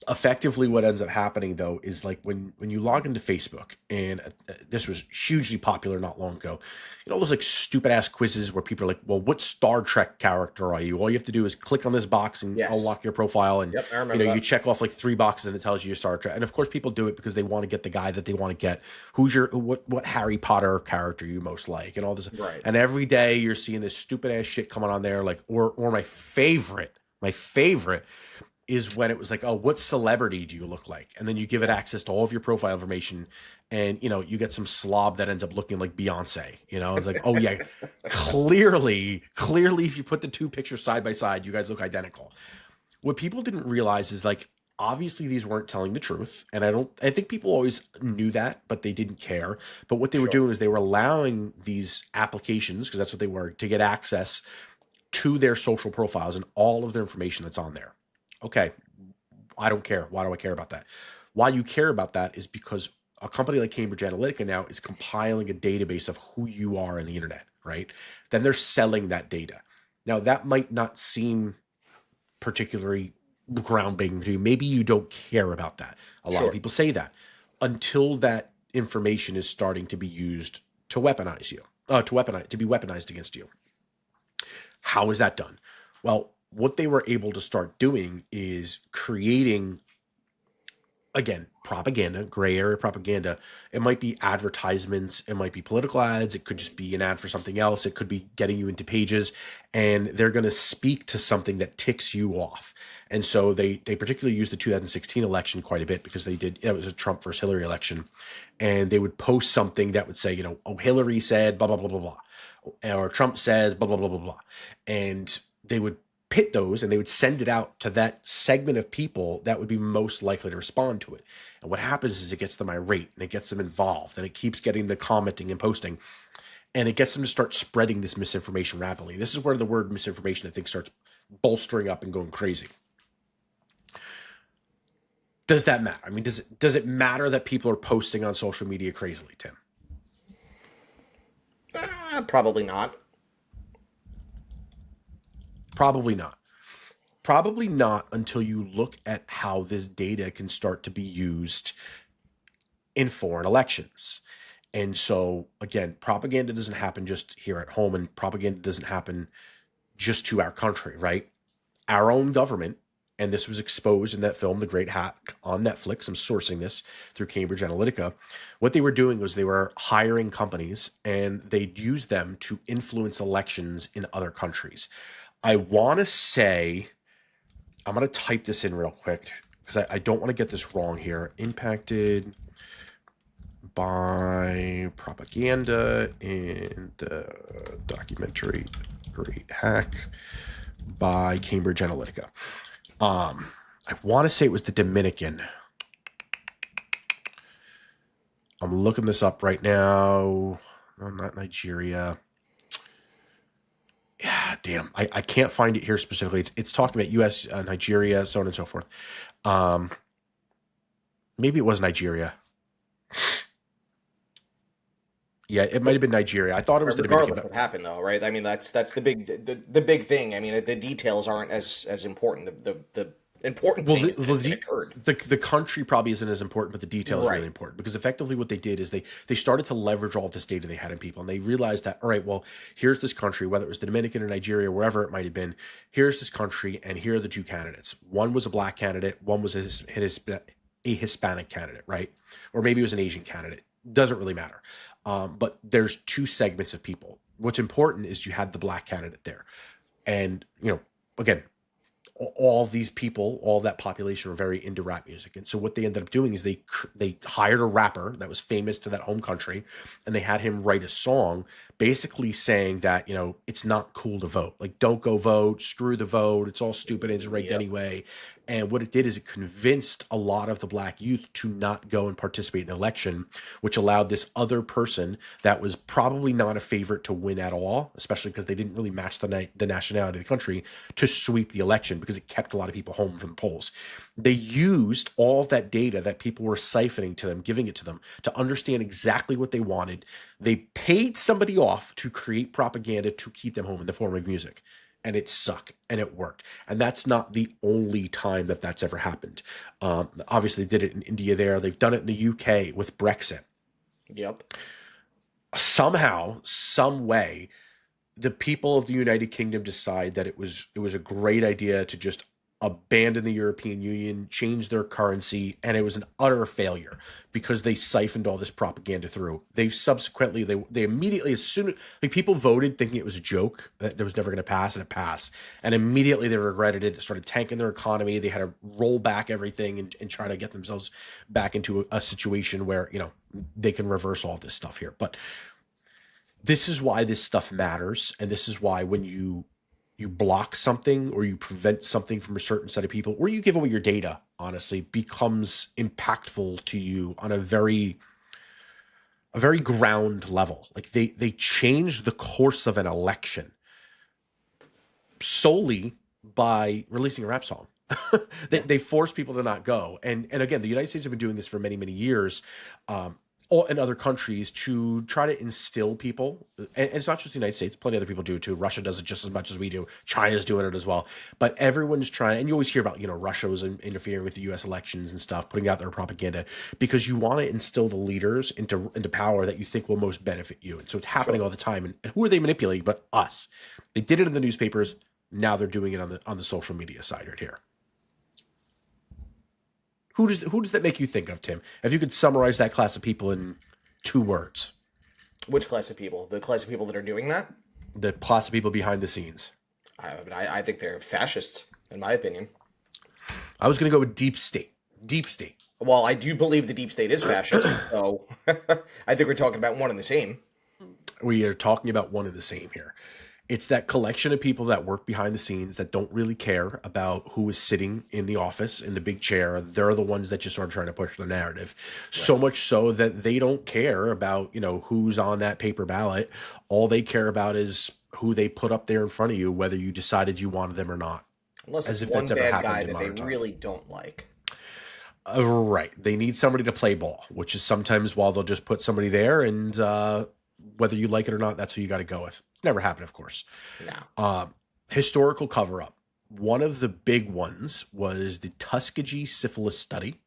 Effectively what ends up happening though is like when you log into Facebook, and this was hugely popular not long ago, those like stupid ass quizzes where people are like, well, what Star Trek character are you? All you have to do is click on this box and Yes. unlock your profile, and Yep, I remember you that. check off like 3 boxes and it tells you your Star Trek. And of course people do it because they want to get the guy that they want to get. Who's your what Harry Potter character you most like, and all this. Right. And every day you're seeing this stupid ass shit coming on there, like, or my favorite is when it was like, oh, what celebrity do you look like? And then you give it access to all of your profile information, and you get some slob that ends up looking like Beyonce. It's like, oh yeah, clearly, if you put the two pictures side by side, you guys look identical. What people didn't realize is like, obviously these weren't telling the truth, and I think people always knew that, but they didn't care. But what they were Sure. doing is they were allowing these applications, because that's what they were, to get access to their social profiles and all of their information that's on there. Okay, I don't care. Why do I care about that? Why you care about that is because a company like Cambridge Analytica now is compiling a database of who you are on the internet, right? Then they're selling that data. Now, that might not seem particularly groundbreaking to you. Maybe you don't care about that. A lot of Sure. people say that until that information is starting to be used to weaponize you, to be weaponized against you. How is that done? Well, what they were able to start doing is creating, again, propaganda, gray area propaganda. It might be advertisements, it might be political ads, it could just be an ad for something else, it could be getting you into pages, and they're going to speak to something that ticks you off. And so they particularly used the 2016 election quite a bit, because it was a Trump versus Hillary election, and they would post something that would say, oh, Hillary said blah blah blah blah blah, or Trump says blah blah blah blah blah, and they would pit those and they would send it out to that segment of people that would be most likely to respond to it. And what happens is it gets them irate, and it gets them involved, and it keeps getting the commenting and posting, and it gets them to start spreading this misinformation rapidly. This is where the word misinformation, I think, starts bolstering up and going crazy. Does that matter? I mean, does it matter that people are posting on social media crazily, Tim? Probably not. Probably not. Probably not until you look at how this data can start to be used in foreign elections. And so, again, propaganda doesn't happen just here at home, and propaganda doesn't happen just to our country, right? Our own government, and this was exposed in that film, The Great Hack, on Netflix. I'm sourcing this through Cambridge Analytica. What they were doing was they were hiring companies, and they'd use them to influence elections in other countries. I want to say, I'm going to type this in real quick because I don't want to get this wrong here. Impacted by propaganda in the documentary Great Hack by Cambridge Analytica. I want to say it was the Dominican. I'm looking this up right now. No, not Nigeria. Yeah, damn. I can't find it here specifically. It's talking about U.S., Nigeria, so on and so forth. Maybe it was Nigeria. Yeah, it might have been Nigeria. I thought it was the Dominican. Regardless, what happened though, right? I mean, that's the big thing. I mean, the details aren't as important. The important Well, thing is that it occurred. the country probably isn't as important, but the detail is really Right. important, because effectively what they did is they started to leverage all this data they had in people, and they realized that, all right, well, here's this country, whether it was the Dominican or Nigeria, wherever it might have been, here's this country, and here are the two candidates. One was a black candidate, one was a Hispanic candidate, right? Or maybe it was an Asian candidate. Doesn't really matter. But there's two segments of people. What's important is you had the black candidate there. And, again, all these people, all that population were very into rap music. And so what they ended up doing is they hired a rapper that was famous to that home country, and they had him write a song basically saying that, it's not cool to vote. Like, don't go vote, screw the vote. It's all stupid. It's rigged anyway. And what it did is it convinced a lot of the black youth to not go and participate in the election, which allowed this other person that was probably not a favorite to win at all, especially because they didn't really match the nationality of the country, to sweep the election, because it kept a lot of people home from the polls. They used all of that data that people were siphoning to them, giving it to them, to understand exactly what they wanted. They paid somebody off to create propaganda to keep them home in the form of music. and it sucked and it worked. And that's not the only time that that's ever happened. Obviously, they did it in India there. They've done it in the UK with Brexit. Yep. Somehow, some way, the people of the United Kingdom decide that it was a great idea to just abandon the European Union, change their currency, and it was an utter failure because they siphoned all this propaganda through. They've subsequently they immediately, as soon as like people voted thinking it was a joke that it was never going to pass, and it passed, and immediately they regretted it. It started tanking their economy. They had to roll back everything and try to get themselves back into a situation where they can reverse all this stuff here, but. This is why this stuff matters, and this is why when you block something or you prevent something from a certain set of people, or you give away your data, honestly, becomes impactful to you on a very ground level. Like they change the course of an election solely by releasing a rap song. They force people to not go, and again, the United States have been doing this for many years. And other countries to try to instill people, and it's not just the United States, plenty of other people do it too. Russia does it just as much as we do. China's doing it as well. But everyone's trying, and you always hear about, Russia was interfering with the US elections and stuff, putting out their propaganda, because you want to instill the leaders into power that you think will most benefit you. And so it's happening all the time. And who are they manipulating but us? They did it in the newspapers. Now they're doing it on the social media side right here. Who does that make you think of, Tim? If you could summarize that class of people in 2 words. Which class of people? The class of people that are doing that? The class of people behind the scenes. I think they're fascists, in my opinion. I was going to go with deep state. Deep state. Well, I do believe the deep state is fascist, so I think we're talking about one and the same. We are talking about one and the same here. It's that collection of people that work behind the scenes that don't really care about who is sitting in the office in the big chair. They're the ones that just are trying to push the narrative. Right. So much so that they don't care about, who's on that paper ballot. All they care about is who they put up there in front of you, whether you decided you wanted them or not. Unless it's one bad guy that they really don't like. Right. They need somebody to play ball, which is sometimes while they'll just put somebody there and whether you like it or not, that's who you got to go with. It's never happened, of course. No. Historical cover-up. One of the big ones was the Tuskegee syphilis study.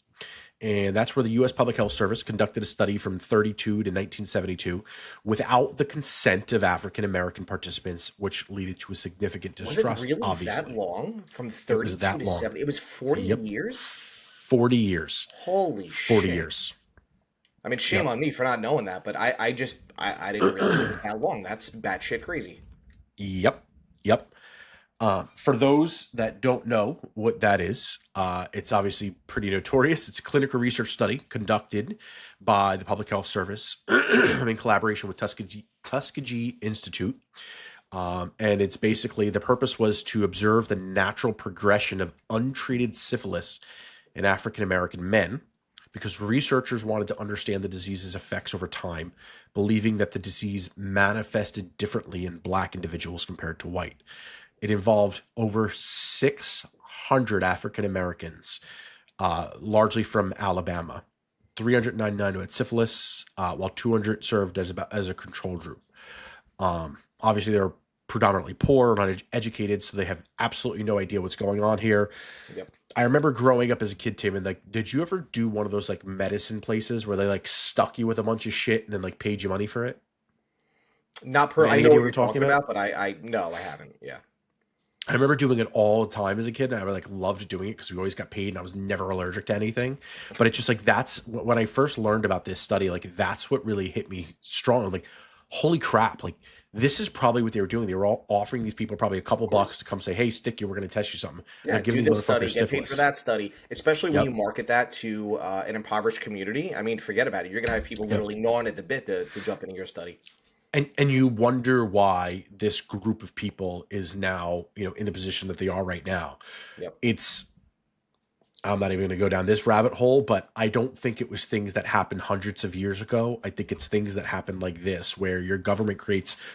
And that's where the U.S. Public Health Service conducted a study from 1932 to 1972 without the consent of African-American participants, which led to a significant distrust, was it really obviously. That long? From 32 to 70? It was 40 years? 40 years. Holy 40 shit. years. I mean, shame on me for not knowing that, but I didn't realize it was that long. That's batshit crazy. Yep. For those that don't know what that is, it's obviously pretty notorious. It's a clinical research study conducted by the Public Health Service in collaboration with Tuskegee Institute. And it's basically, the purpose was to observe the natural progression of untreated syphilis in African-American men, because researchers wanted to understand the disease's effects over time, believing that the disease manifested differently in Black individuals compared to white. It involved over 600 African Americans, largely from Alabama. 399 who had syphilis, while 200 served as a control group. Obviously, they were predominantly poor, not educated, so they have absolutely no idea what's going on here. Yep. I remember growing up as a kid, Tim, and did you ever do one of those medicine places where they stuck you with a bunch of shit and then paid you money for it? Not per. I know what you're talking about, but I haven't. Yeah. I remember doing it all the time as a kid, and I loved doing it because we always got paid, and I was never allergic to anything. But it's just that's when I first learned about this study. That's what really hit me strong. I'm holy crap! This is probably what they were doing. They were all offering these people probably a couple bucks to come say, "Hey, stick you. We're going to test you something." Yeah, do this study. Get paid for that study, especially when you market that to an impoverished community. I mean, forget about it. You're going to have people literally gnawing at the bit to jump into your study. And you wonder why this group of people is now, in the position that they are right now. Yep. I'm not even going to go down this rabbit hole, but I don't think it was things that happened hundreds of years ago. I think it's things that happen like this, where your government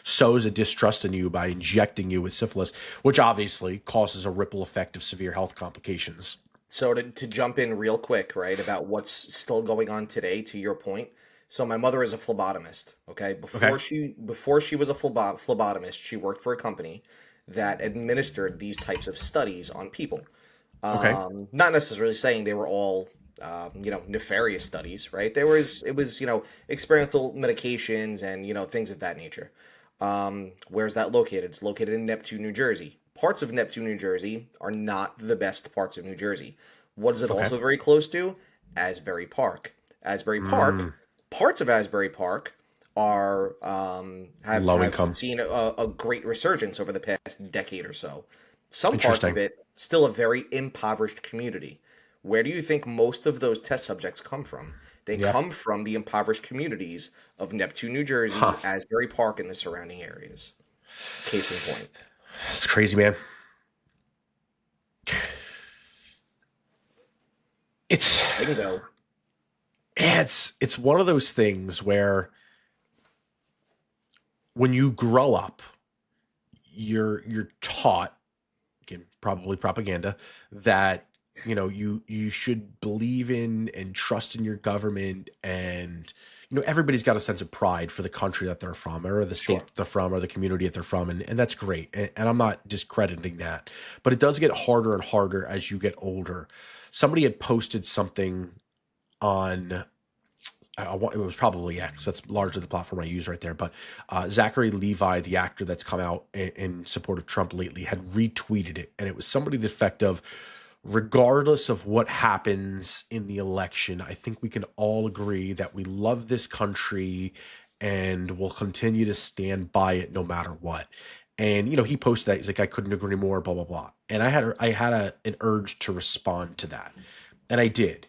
sows a distrust in you by injecting you with syphilis, which obviously causes a ripple effect of severe health complications. So to jump in real quick, right, about what's still going on today, to your point. So my mother is a phlebotomist. Okay, before she was a phlebotomist, she worked for a company that administered these types of studies on people. Okay. Not necessarily saying they were all, nefarious studies, right? It was, experimental medications and, things of that nature. Where's that located? It's located in Neptune, New Jersey. Parts of Neptune, New Jersey are not the best parts of New Jersey. What is it Okay. also very close to? Asbury Park. Asbury Park, Mm, parts of Asbury Park are low have income. seen a great resurgence over the past decade or so. Some parts of Interesting. it still a very impoverished community. Where do you think most of those test subjects come from? They Yeah. come from the impoverished communities of Neptune, New Huh. Jersey, Asbury Park, and the surrounding areas. Case in point. It's crazy, man. It's Bingo. it's one of those things where when you grow up, you're taught, again, probably propaganda, that you should believe in and trust in your government, and everybody's got a sense of pride for the country that they're from, or the state Sure. that they're from, or the community that they're from, and that's great, and I'm not discrediting that, but it does get harder and harder as you get older. Somebody had posted something on, it was probably X. That's largely the platform I use right there. But Zachary Levi, the actor that's come out in support of Trump lately, had retweeted it. And it was somebody to the effect of, regardless of what happens in the election, I think we can all agree that we love this country and will continue to stand by it no matter what. And he posted that. He's like, I couldn't agree more, blah blah blah. And I had an urge to respond to that, and I did.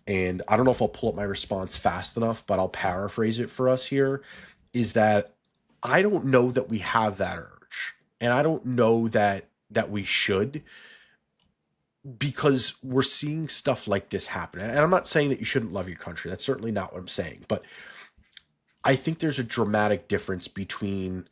And I don't know if I'll pull up my response fast enough, but I'll paraphrase it for us here, is that I don't know that we have that urge. And I don't know that we should, because we're seeing stuff like this happen. And I'm not saying that you shouldn't love your country. That's certainly not what I'm saying. But I think there's a dramatic difference between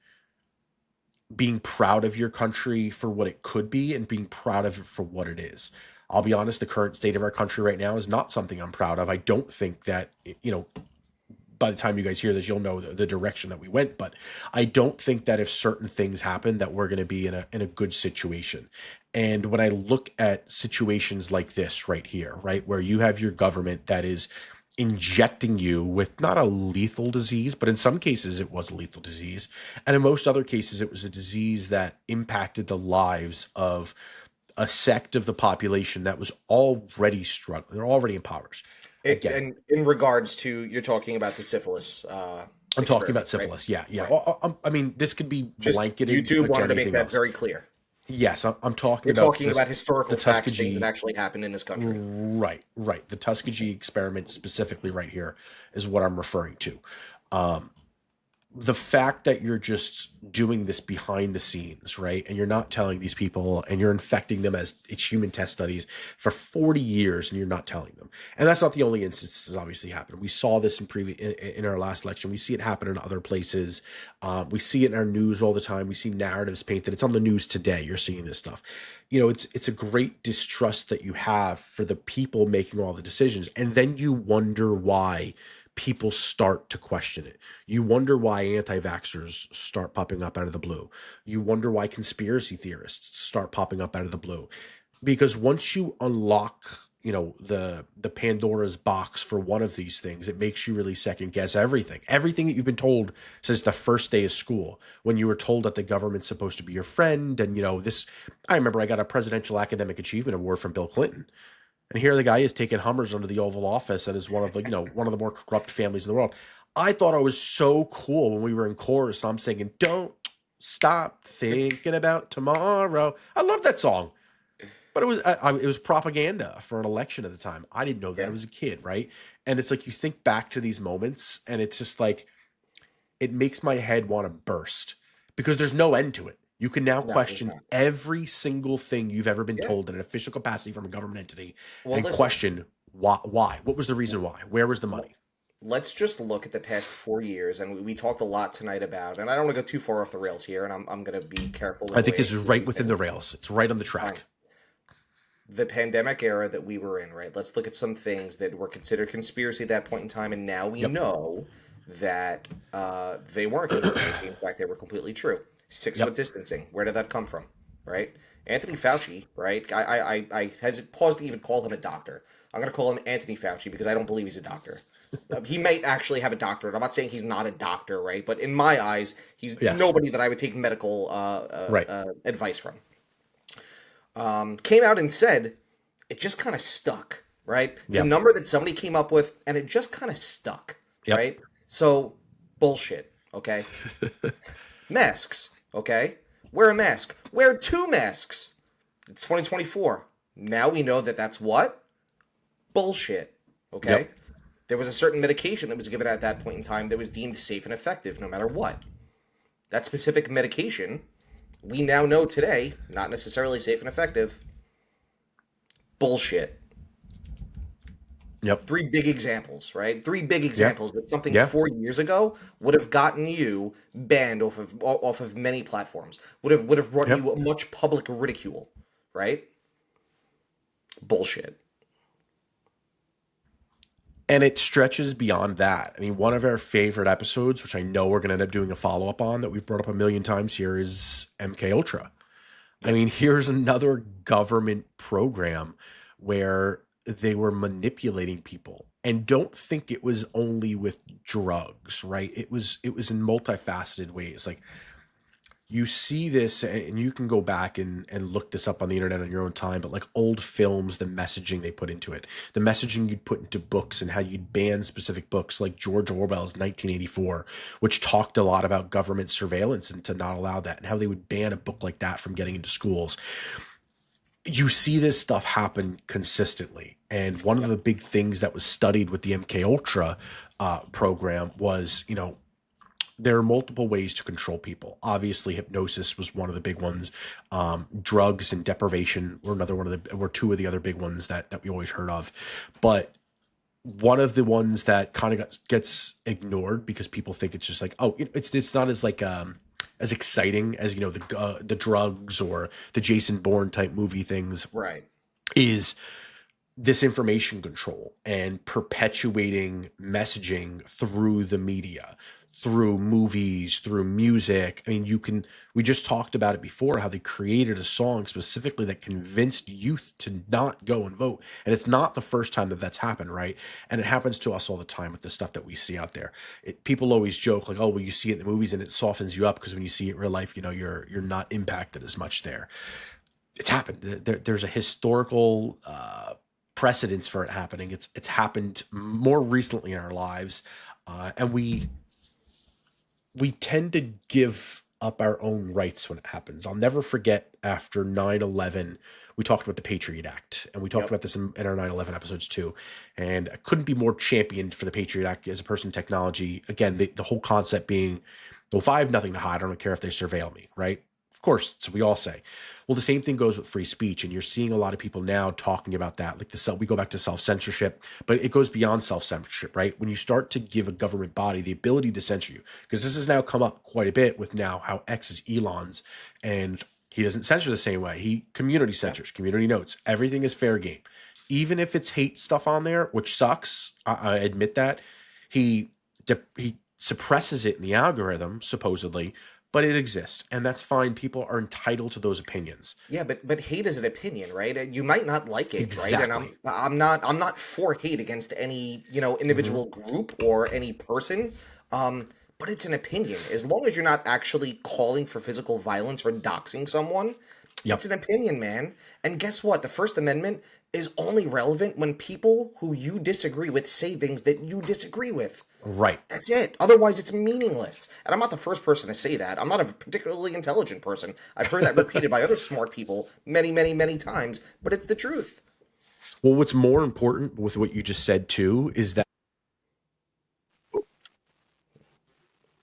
being proud of your country for what it could be and being proud of it for what it is. I'll be honest, the current state of our country right now is not something I'm proud of. I don't think that, by the time you guys hear this, you'll know the direction that we went. But I don't think that if certain things happen, that we're going to be in a good situation. And when I look at situations like this right here, right, where you have your government that is injecting you with not a lethal disease, but in some cases it was a lethal disease. And in most other cases, it was a disease that impacted the lives of a sect of the population that was already struggling. They're already impoverished. Again, And in regards to, you're talking about the syphilis I'm talking about experiment, right? syphilis. Yeah, yeah. Right. I mean, this could be Just blanketed YouTube to wanted to make anything that else. very clear. Yes, I'm talking We're about talking about the historical facts, things that Tuskegee. actually happened in this country. Right, right. The Tuskegee experiment specifically right here is what I'm referring to. Um, the fact that you're just doing this behind the scenes, right? And you're not telling these people, and you're infecting them as it's human test studies for 40 years, and you're not telling them. And that's not the only instance this has obviously happened. We saw this in our last election. We see it happen in other places. We see it in our news all the time. We see narratives painted. It's on the news today. You're seeing this stuff. It's a great distrust that you have for the people making all the decisions. And then you wonder why people start to question it. You wonder why anti-vaxxers start popping up out of the blue. You wonder why conspiracy theorists start popping up out of the blue. Because once you unlock, the Pandora's box for one of these things, it makes you really second guess everything. Everything that you've been told since the first day of school, when you were told that the government's supposed to be your friend. And this, I remember I got a Presidential Academic Achievement Award from Bill Clinton. And here the guy is taking Hummers under the Oval Office and is one of the, one of the more corrupt families in the world. I thought I was so cool when we were in chorus. I'm singing, "Don't stop thinking about tomorrow." I love that song, but it was propaganda for an election at the time. I didn't know that. I Yeah. was a kid, right? And it's like you think back to these moments, and it's just like it makes my head want to burst because there's no end to it. You can now No, there's question not. every single thing you've ever been Yeah. told in an official capacity from a government entity, Well, and listen. question why. What was the reason why? Where was the money? Let's just look at the past 4 years, and we talked a lot tonight about, and I don't want to go too far off the rails here, and I'm going to be careful with I the think way I this is speak right these within the things. rails. It's right on the Fine. track. The pandemic era that we were in, right? Let's look at some things that were considered conspiracy at that point in time, and now we Yep. know that they weren't conspiracy. In fact, they were completely true. 6 foot distancing. Where did that come from? Right? Anthony Fauci, right? I pause to even call him a doctor. I'm going to call him Anthony Fauci because I don't believe he's a doctor. He might actually have a doctorate. I'm not saying he's not a doctor, right? But in my eyes, he's Yes. nobody that I would take medical Right. advice from. Came out and said it just kind of stuck, right? It's a Yep. number that somebody came up with, and it just kind of stuck, Yep. right? So, bullshit, okay? Masks, okay? Wear a mask. Wear 2 masks. It's 2024. Now we know that that's what? Bullshit, okay? Yep. There was a certain medication that was given at that point in time that was deemed safe and effective no matter what. That specific medication, we now know today, not necessarily safe and effective. Bullshit. Yep. 3 big examples, right? 3 big examples that something Yeah. 4 years ago would have gotten you banned off of many platforms. Would have brought you much public ridicule, right? Bullshit. And it stretches beyond that. I mean, one of our favorite episodes, which I know we're going to end up doing a follow-up on that we've brought up a million times here, is MK Ultra. I mean, here's another government program where they were manipulating people. And don't think it was only with drugs, right? It was in multifaceted ways. Like, you see this, and you can go back and look this up on the internet on your own time, but like old films, the messaging they put into it, the messaging you'd put into books, and how you'd ban specific books like George Orwell's 1984, which talked a lot about government surveillance and to not allow that, and how they would ban a book like that from getting into schools. You see this stuff happen consistently. And one of the big things that was studied with the MK Ultra program was, there are multiple ways to control people. Obviously, hypnosis was one of the big ones. Drugs and deprivation were 2 of the other big ones that we always heard of. But one of the ones that kind of gets ignored because people think it's just like, oh, it's not as like as exciting as the drugs or the Jason Bourne type movie things. Right. Is this information control and perpetuating messaging through the media, through movies, through music. I mean, we just talked about it before, how they created a song specifically that convinced youth to not go and vote. And it's not the first time that that's happened, right? And it happens to us all the time with the stuff that we see out there. People always joke like, oh, well, you see it in the movies and it softens you up because when you see it in real life, you're not impacted as much there. It's happened. There's a historical precedence for it happening. It's happened more recently in our lives, and we tend to give up our own rights when it happens. I'll never forget after 9/11, we talked about the Patriot Act, and we talked about this in our 9/11 episodes too. And I couldn't be more championed for the Patriot Act as a person in technology. Again, the whole concept being, well, if I have nothing to hide, I don't care if they surveil me, right? Of course, so we all say. Well, the same thing goes with free speech, and you're seeing a lot of people now talking about that. Like we go back to self-censorship, but it goes beyond self-censorship, right? When you start to give a government body the ability to censor you, because this has now come up quite a bit with now how X is Elon's, and he doesn't censor the same way. He community censors, community notes. Everything is fair game. Even if it's hate stuff on there, which sucks, I admit that, he suppresses it in the algorithm, supposedly, but it exists, and that's fine. People are entitled to those opinions. Yeah, but hate is an opinion, right? You might not like it, Exactly. right? And I'm not for hate against any individual group or any person. But it's an opinion. As long as you're not actually calling for physical violence or doxing someone, it's an opinion, man. And guess what? The First Amendment is only relevant when people who you disagree with say things that you disagree with. Right. That's it. Otherwise, it's meaningless. And I'm not the first person to say that. I'm not a particularly intelligent person. I've heard that repeated by other smart people many, many, many times, but it's the truth. Well, what's more important with what you just said, too, is that...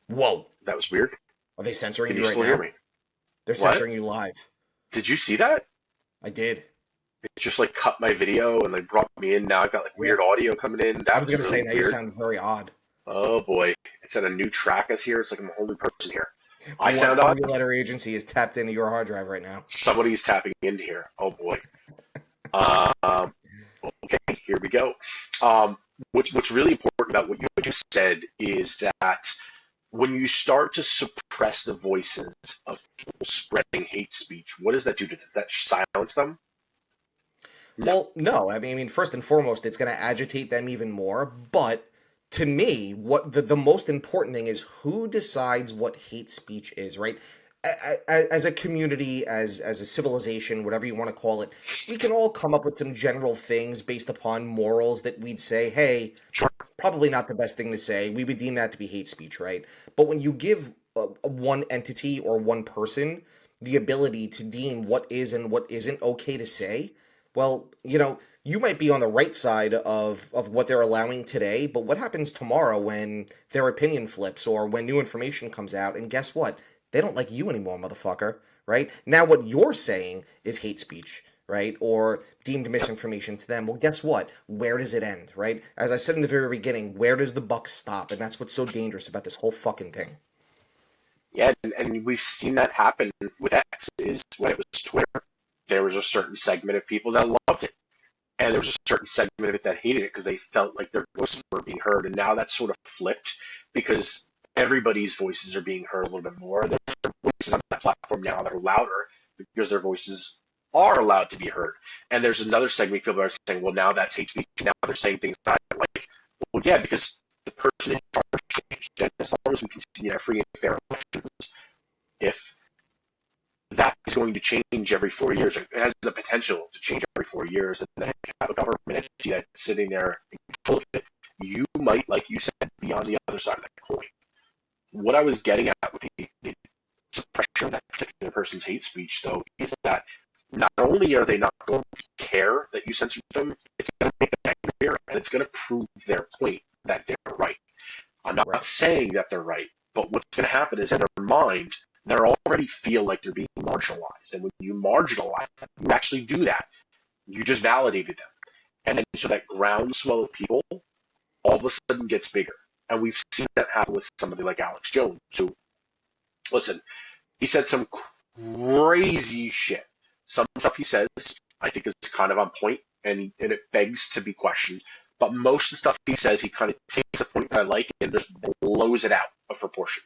Whoa. That was weird. Are they censoring Can you you right still now? hear me? They're What? censoring you live. Did you see that? I did. It just like cut my video and like brought me in. Now I've got like weird audio coming in. I That was going to was say, really now you weird. sound very odd. Oh boy. It said a new track is here. It's like I'm a whole new person here. I What sound odd. letter agency is tapped into your hard drive right now? Somebody's tapping into here. Oh boy. Okay, here we go. What's really important about what you just said is that when you start to suppress the voices of people spreading hate speech, what does that do? Does that silence them? No. Well, no. I mean, first and foremost, it's going to agitate them even more. But to me, what the most important thing is who decides what hate speech is, right? As a community, as a civilization, whatever you want to call it, we can all come up with some general things based upon morals that we'd say, hey, Sure. probably not the best thing to say. We would deem that to be hate speech, right? But when you give one entity or one person the ability to deem what is and what isn't okay to say, well, you might be on the right side of what they're allowing today, but what happens tomorrow when their opinion flips or when new information comes out? And guess what? They don't like you anymore, motherfucker, right? Now what you're saying is hate speech, right? Or deemed misinformation to them. Well, guess what? Where does it end, right? As I said in the very beginning, where does the buck stop? And that's what's so dangerous about this whole fucking thing. Yeah, and we've seen that happen with X. Is when it was Twitter, there was a certain segment of people that loved it, and there was a certain segment of it that hated it because they felt like their voices were being heard. And now that's sort of flipped because everybody's voices are being heard a little bit more. There's voices on that platform now that are louder because their voices are allowed to be heard. And there's another segment of people are saying, well, now that's hate speech. Now they're saying things that I like. Well, yeah, because the person in charge changed. And as long as we continue to have free and fair elections, if that is going to change every 4 years, it has the potential to change every 4 years, and then you have a government entity that's sitting there in control of it, you might, like you said, be on the other side of that coin. What I was getting at with the suppression of that particular person's hate speech, though, is that not only are they not going to care that you censored them, it's going to make them angrier, and it's going to prove their point that they're right. I'm not Right. saying that they're right, but what's going to happen is in their mind, they already feel like they're being marginalized. And when you marginalize them, you actually do that. You just validated them. And then so that groundswell of people all of a sudden gets bigger. And we've seen that happen with somebody like Alex Jones, who, listen, he said some crazy shit. Some stuff he says, I think, is kind of on point, and it begs to be questioned. But most of the stuff he says, he kind of takes a point that I like and just blows it out of proportion.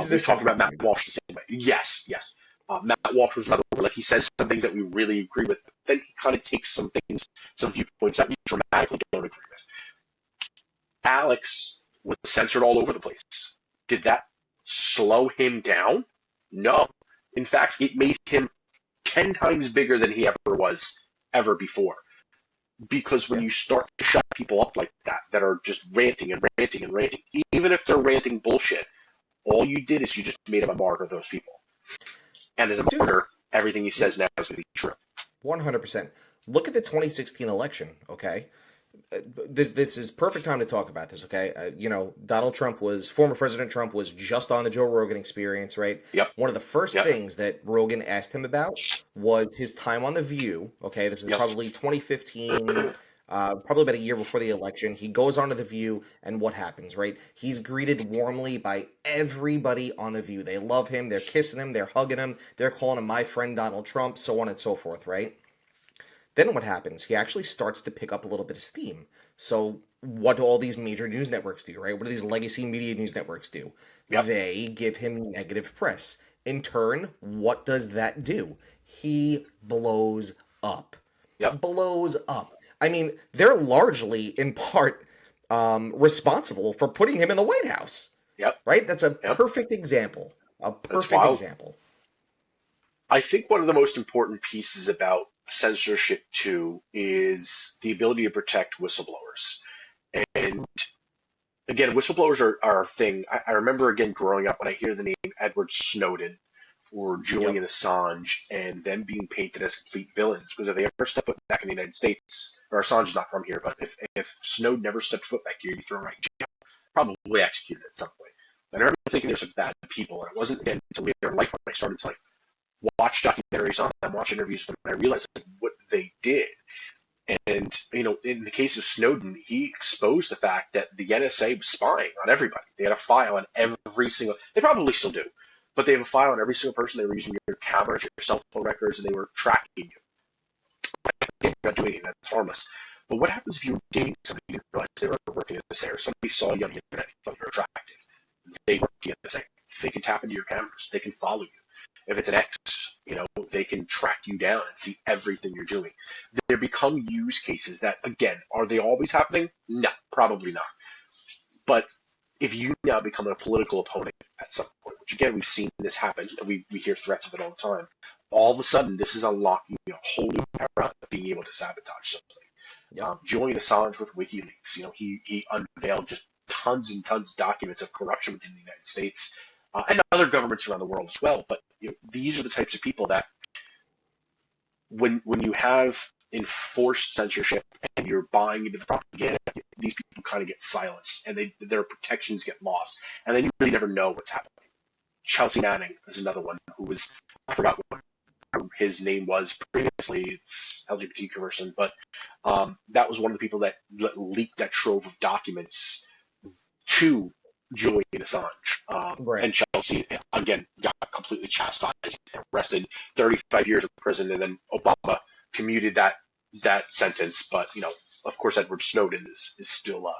We've talked about Matt Walsh the same way. Yes. Matt Walsh was another one. Like, he says some things that we really agree with, but then he kind of takes some things, some viewpoints that we dramatically don't agree with. Alex was censored all over the place. Did that slow him down? No. In fact, it made him 10 times bigger than he ever was ever before. Because when you start to shut people up like that are just ranting and ranting and ranting, even if they're ranting bullshit, all you did is you just made him a martyr of those people. And as a martyr, everything he says now is going to be true. 100%. Look at the 2016 election, okay? This is perfect time to talk about this, okay? Former President Trump was just on the Joe Rogan Experience, right? Yep. One of the first things that Rogan asked him about was his time on The View, okay? This was probably 2015, probably about a year before the election. He goes on to The View, and what happens, right? He's greeted warmly by everybody on The View. They love him, they're kissing him, they're hugging him, they're calling him my friend Donald Trump, so on and so forth, right? Then what happens? He actually starts to pick up a little bit of steam. So what do all these major news networks do, right? What do these legacy media news networks do? They give him negative press. In turn, what does that do? He blows up. Blows up. I mean, they're largely, in part, responsible for putting him in the White House. Right? That's a perfect example. A perfect example. I think one of the most important pieces about censorship, too, is the ability to protect whistleblowers. And again, whistleblowers are a thing. I remember, again, growing up, when I hear the name Edward Snowden or Julian Assange and them being painted as complete villains, because if they ever step foot back in the United States, or Assange's not from here, but if Snowden never stepped foot back here, you throw him right in jail, probably executed at some point. And I remember thinking there's some bad people, and it wasn't again until later in life when I started to watch documentaries on them, watch interviews with them, and I realized what they did. And, in the case of Snowden, he exposed the fact that the NSA was spying on everybody. They had a file on every single, they probably still do, but they have a file on every single person. They were using your cameras, your cell phone records, and they were tracking you. You're not doing anything that's harmless. But what happens if you were dating somebody you didn't realize they were working in this area? Somebody saw you on the internet and thought you were attractive. they work for the NSA. They can tap into your cameras. They can follow you. If it's an X, they can track you down and see everything you're doing. There become use cases that, again, are they always happening? No, probably not. But if you now become a political opponent at some point, which again, we've seen this happen, and we hear threats of it all the time, all of a sudden, this is unlocking a whole new era of being able to sabotage something. Yep. Julian Assange with WikiLeaks, he unveiled just tons and tons of documents of corruption within the United States and other governments around the world as well. But these are the types of people that, when you have enforced censorship and you're buying into the propaganda, these people kind of get silenced and their protections get lost, and then you really never know what's happening. Chelsea Manning is another one who was, I forgot what his name was previously. It's LGBTQ person, but that was one of the people that leaked that trove of documents to Julian Assange. Right. And Chelsea, again, got completely chastised and arrested, 35 years in prison, and then Obama commuted that sentence. But, of course, Edward Snowden is still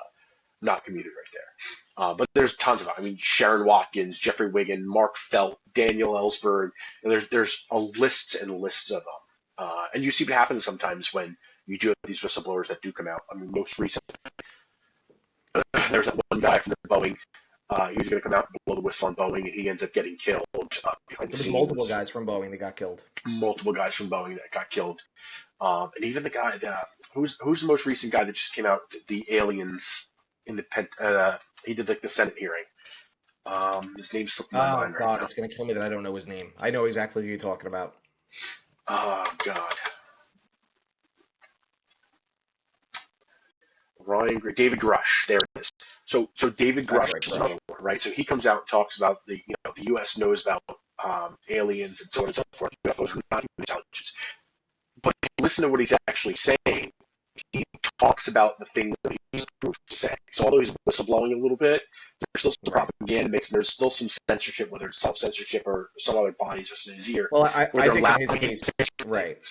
not commuted right there. But there's tons of them. I mean, Sharon Watkins, Jeffrey Wiggin, Mark Felt, Daniel Ellsberg, and there's lists and lists of them. And you see what happens sometimes when you do have these whistleblowers that do come out. I mean, most recently, there's that one guy from the Boeing. He was going to come out and blow the whistle on Boeing, and he ends up getting killed behind the scenes. Multiple guys from Boeing that got killed. Multiple guys from Boeing that got killed. And even the guy that who's the most recent guy that just came out, the aliens in the he did like the Senate hearing. His name's slipping my mind right now. It's gonna kill me that I don't know his name. I know exactly who you're talking about. Oh God. David Grush, there it is. So David Grush is another one, right? So he comes out and talks about the U.S. knows about aliens and so on and so forth. UFOs who not intelligence. But listen to what he's actually saying. He talks about the thing that he's proved to say. So although he's whistleblowing a little bit, there's still some propaganda mix, and there's still some censorship, whether it's self-censorship or some other bodies listening in his ear. Well, I think in his case, right.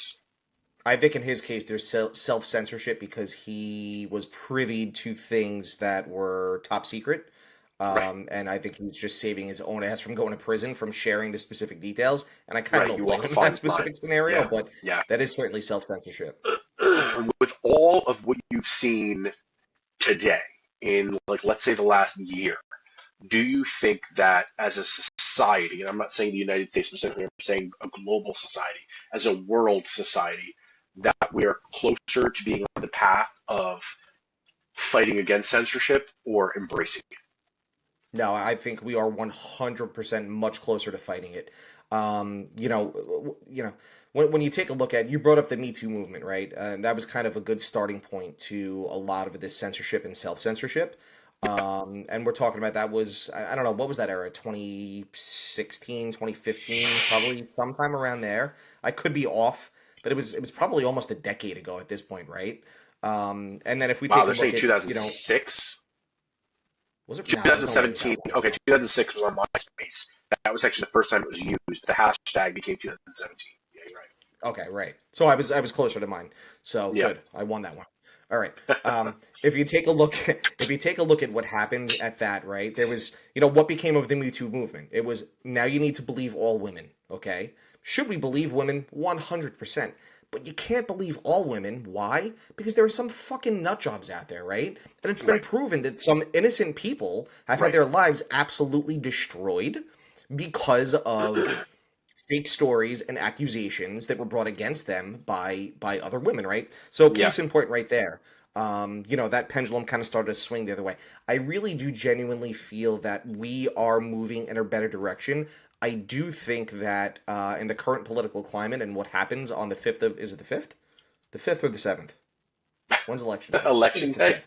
I think in his case, there's self-censorship because he was privy to things that were top secret. And I think he's just saving his own ass from going to prison from sharing the specific details. And I kind of don't blame him in that specific scenario, but that is certainly self-censorship. With all of what you've seen today in, like, let's say the last year, do you think that as a society, and I'm not saying the United States specifically, I'm saying a global society, as a world society, that we are closer to being on the path of fighting against censorship or embracing it? No, I think we are 100% much closer to fighting it. When you take a look at, you brought up the Me Too movement, right? And that was kind of a good starting point to a lot of this censorship and self-censorship. And we're talking about that was, I don't know, what was that era? 2016, 2015, probably sometime around there. I could be off, but it was probably almost a decade ago at this point, right? And then if we take a look at 2006. Was it 2017? Okay, 2006 was on MySpace. That was actually the first time it was used. The hashtag became 2017. Yeah, you're right. Okay, right. So I was closer to mine. So good, I won that one. All right. If you take a look at what happened at that, right? There was, what became of the Me Too movement. It was, now you need to believe all women. Okay, should we believe women? 100%. But you can't believe all women. Why? Because there are some fucking nut jobs out there, right? And it's been proven that some innocent people have had their lives absolutely destroyed because of fake stories and accusations that were brought against them by other women, right? So case in point right there. That pendulum kind of started to swing the other way. I really do genuinely feel that we are moving in a better direction. I do think that in the current political climate and what happens on the 5th of, is it the 5th? The 5th or the 7th? When's election day? Election day?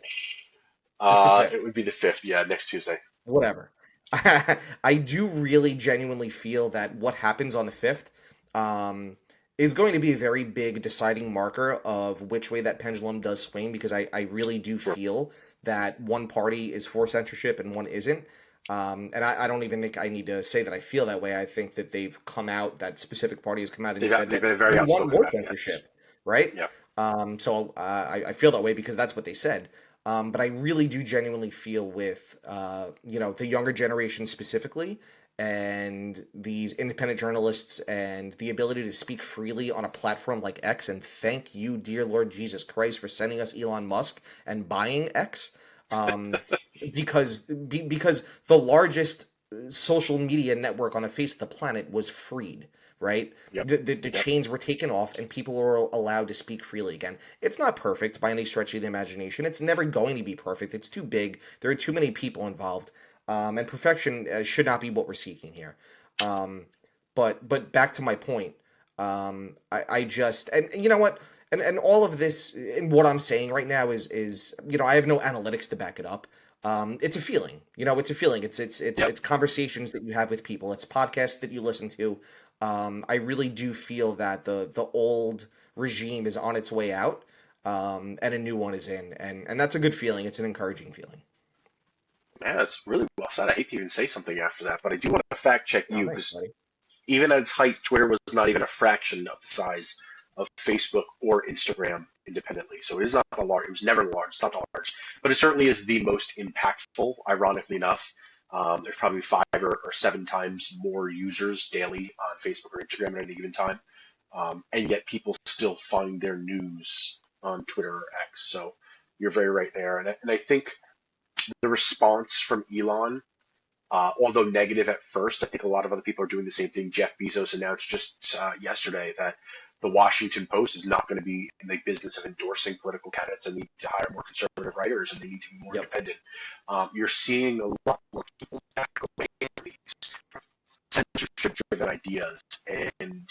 It would be the 5th, next Tuesday. Whatever. I do really genuinely feel that what happens on the 5th is going to be a very big deciding marker of which way that pendulum does swing, because I really do feel that one party is for censorship and one isn't. And I don't even think I need to say that I feel that way. I think that they've come out, that specific party has come out and said that they want more censorship, right? Yeah. So I feel that way because that's what they said. But I really do genuinely feel with, the younger generation specifically, and these independent journalists and the ability to speak freely on a platform like X. And thank you, dear Lord Jesus Christ, for sending us Elon Musk and buying X. Um, because the largest social media network on the face of the planet was freed, right? Yep. The Yep. chains were taken off and people were allowed to speak freely again. It's not perfect by any stretch of the imagination. It's never going to be perfect. It's too big. There are too many people involved. And perfection should not be what we're seeking here. Um, but back to my point. I just, and you know what? And all of this, and what I'm saying right now is I have no analytics to back it up. It's a feeling. It's a feeling. Yep. It's conversations that you have with people. It's podcasts that you listen to. I really do feel that the old regime is on its way out, and a new one is in, and that's a good feeling. It's an encouraging feeling. Man, that's really well said. I hate to even say something after that, but I do want to fact check Oh, you thanks, because buddy. even at its height, Twitter was not even a fraction of the size of Facebook or Instagram independently. So it is not the large. It was never large. It's not the large, but it certainly is the most impactful. Ironically enough, there's probably 5 or 7 times more users daily on Facebook or Instagram at any given time, and yet people still find their news on Twitter or X. So you're very right there, and I think the response from Elon, although negative at first, I think a lot of other people are doing the same thing. Jeff Bezos announced just yesterday that the Washington Post is not going to be in the business of endorsing political candidates and need to hire more conservative writers and they need to be more Yep. independent. You're seeing a lot more people back away from these censorship-driven ideas. And,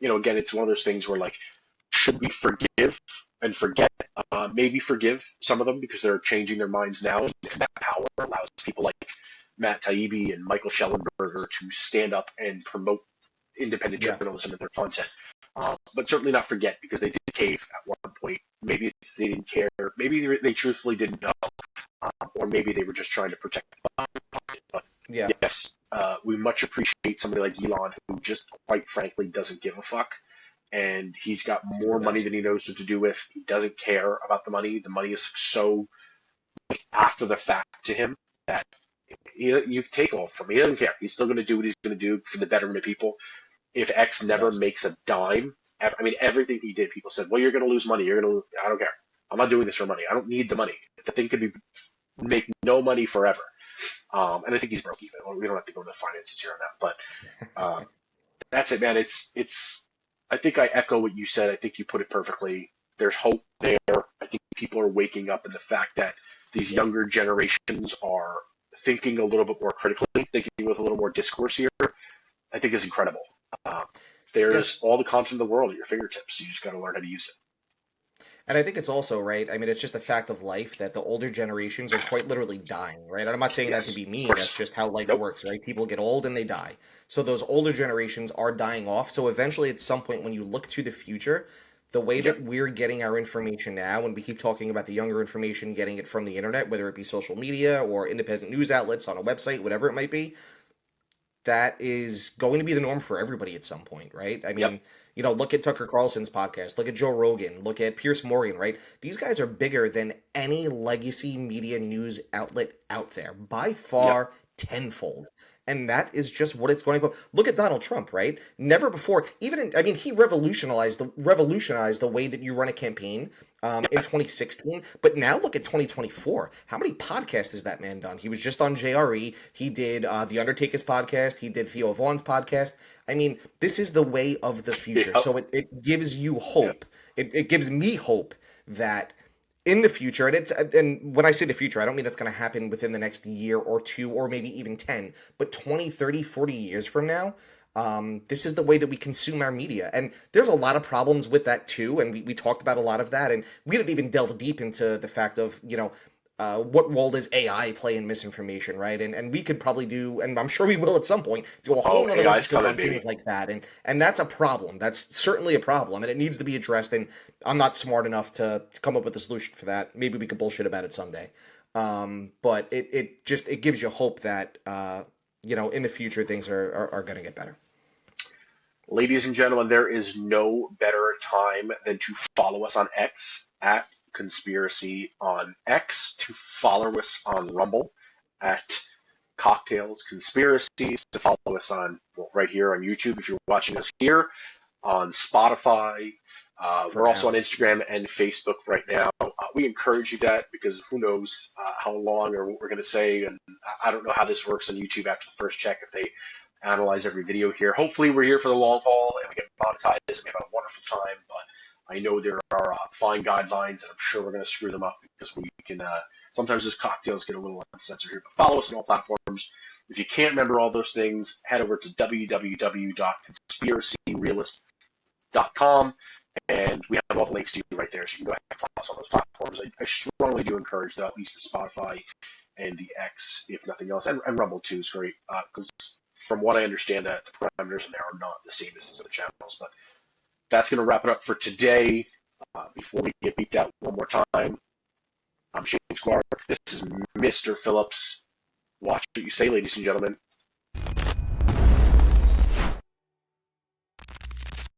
again, it's one of those things where, like, should we forgive and forget? Maybe forgive some of them because they're changing their minds now. And that power allows people like Matt Taibbi and Michael Schellenberger to stand up and promote independent Yeah. journalism in their content. But certainly not forget because they did cave at one point. Maybe they didn't care. Maybe they truthfully didn't know. Or maybe they were just trying to protect the pocket. But Yeah. yes, we much appreciate somebody like Elon who just quite frankly doesn't give a fuck. And he's got more The money best. than he knows what to do with. He doesn't care about the money. The money is so after the fact to him that you take off from him. He doesn't care. He's still going to do what he's going to do for the betterment of people. If X The never best. makes a dime, everything he did, people said, well, you're going to lose money. You're going to, I don't care. I'm not doing this for money. I don't need the money. The thing could be make no money forever. And I think he's broke even. We don't have to go into the finances here on that, but that's it, man. It's. I think I echo what you said. I think you put it perfectly. There's hope there. I think people are waking up in the fact that these Yep. younger generations are thinking a little bit more critically, thinking with a little more discourse here. I think is incredible. Uh, Yeah. there's all the content in the world at your fingertips. You just got to learn how to use it. And I think it's also, right, I mean, it's just a fact of life that the older generations are quite literally dying, right? And I'm not saying that to Yes, be of mean, that's course. just how life Nope. works, right? People get old and they die. So those older generations are dying off. So eventually, at some point, when you look to the future, the way Yep. that we're getting our information now, and we keep talking about the younger information, getting it from the internet, whether it be social media or independent news outlets on a website, whatever it might be, that is going to be the norm for everybody at some point, right? I Yep. mean, look at Tucker Carlson's podcast, look at Joe Rogan, look at Pierce Morgan, right? These guys are bigger than any legacy media news outlet out there by Yep. far, tenfold. And that is just what it's going to go. Look at Donald Trump, right? Never before, I mean, he revolutionized the way that you run a campaign in 2016. But now look at 2024. How many podcasts has that man done? He was just on JRE. He did the Undertaker's podcast. He did Theo Vaughn's podcast. I mean, this is the way of the future. Yep. So it gives you Yep. hope. It gives me hope that in the future, and when I say the future, I don't mean it's going to happen within the next year or two or maybe even 10, but 20, 30, 40 years from now, this is the way that we consume our media. And there's a lot of problems with that too, and we talked about a lot of that, and we didn't even delve deep into the fact of, what role does AI play in misinformation, right? And we could probably do, and I'm sure we will at some point, do a whole Oh, nother AI's episode coming, on baby. things like that. And that's a problem. That's certainly a problem, and it needs to be addressed. And I'm not smart enough to come up with a solution for that. Maybe we could bullshit about it someday. But it gives you hope that in the future things are going to get better. Ladies and gentlemen, there is no better time than to follow us on X at Conspiracy on X, to follow us on Rumble at Cocktails Conspiracies, to follow us on, well, right here on YouTube if you're watching us here, on Spotify. We're also on Instagram and Facebook right now. We encourage you that, because who knows how long or what we're going to say, and I don't know how this works on YouTube after the first check if they analyze every video here. Hopefully we're here for the long haul and we get monetized and we have a wonderful time, but I know there are fine guidelines, and I'm sure we're going to screw them up because we can sometimes those cocktails get a little uncensored here. But follow us on all platforms. If you can't remember all those things, head over to www.conspiracyrealist.com, and we have all the links to you right there, so you can go ahead and follow us on those platforms. I strongly do encourage that, at least the Spotify and the X, if nothing else, and Rumble too is great, because from what I understand, that the parameters in there are not the same as the other channels. But that's going to wrap it up for today. Before we get beat out one more time, I'm Shane Skwarek. This is Mr. Phillips. Watch what you say, ladies and gentlemen.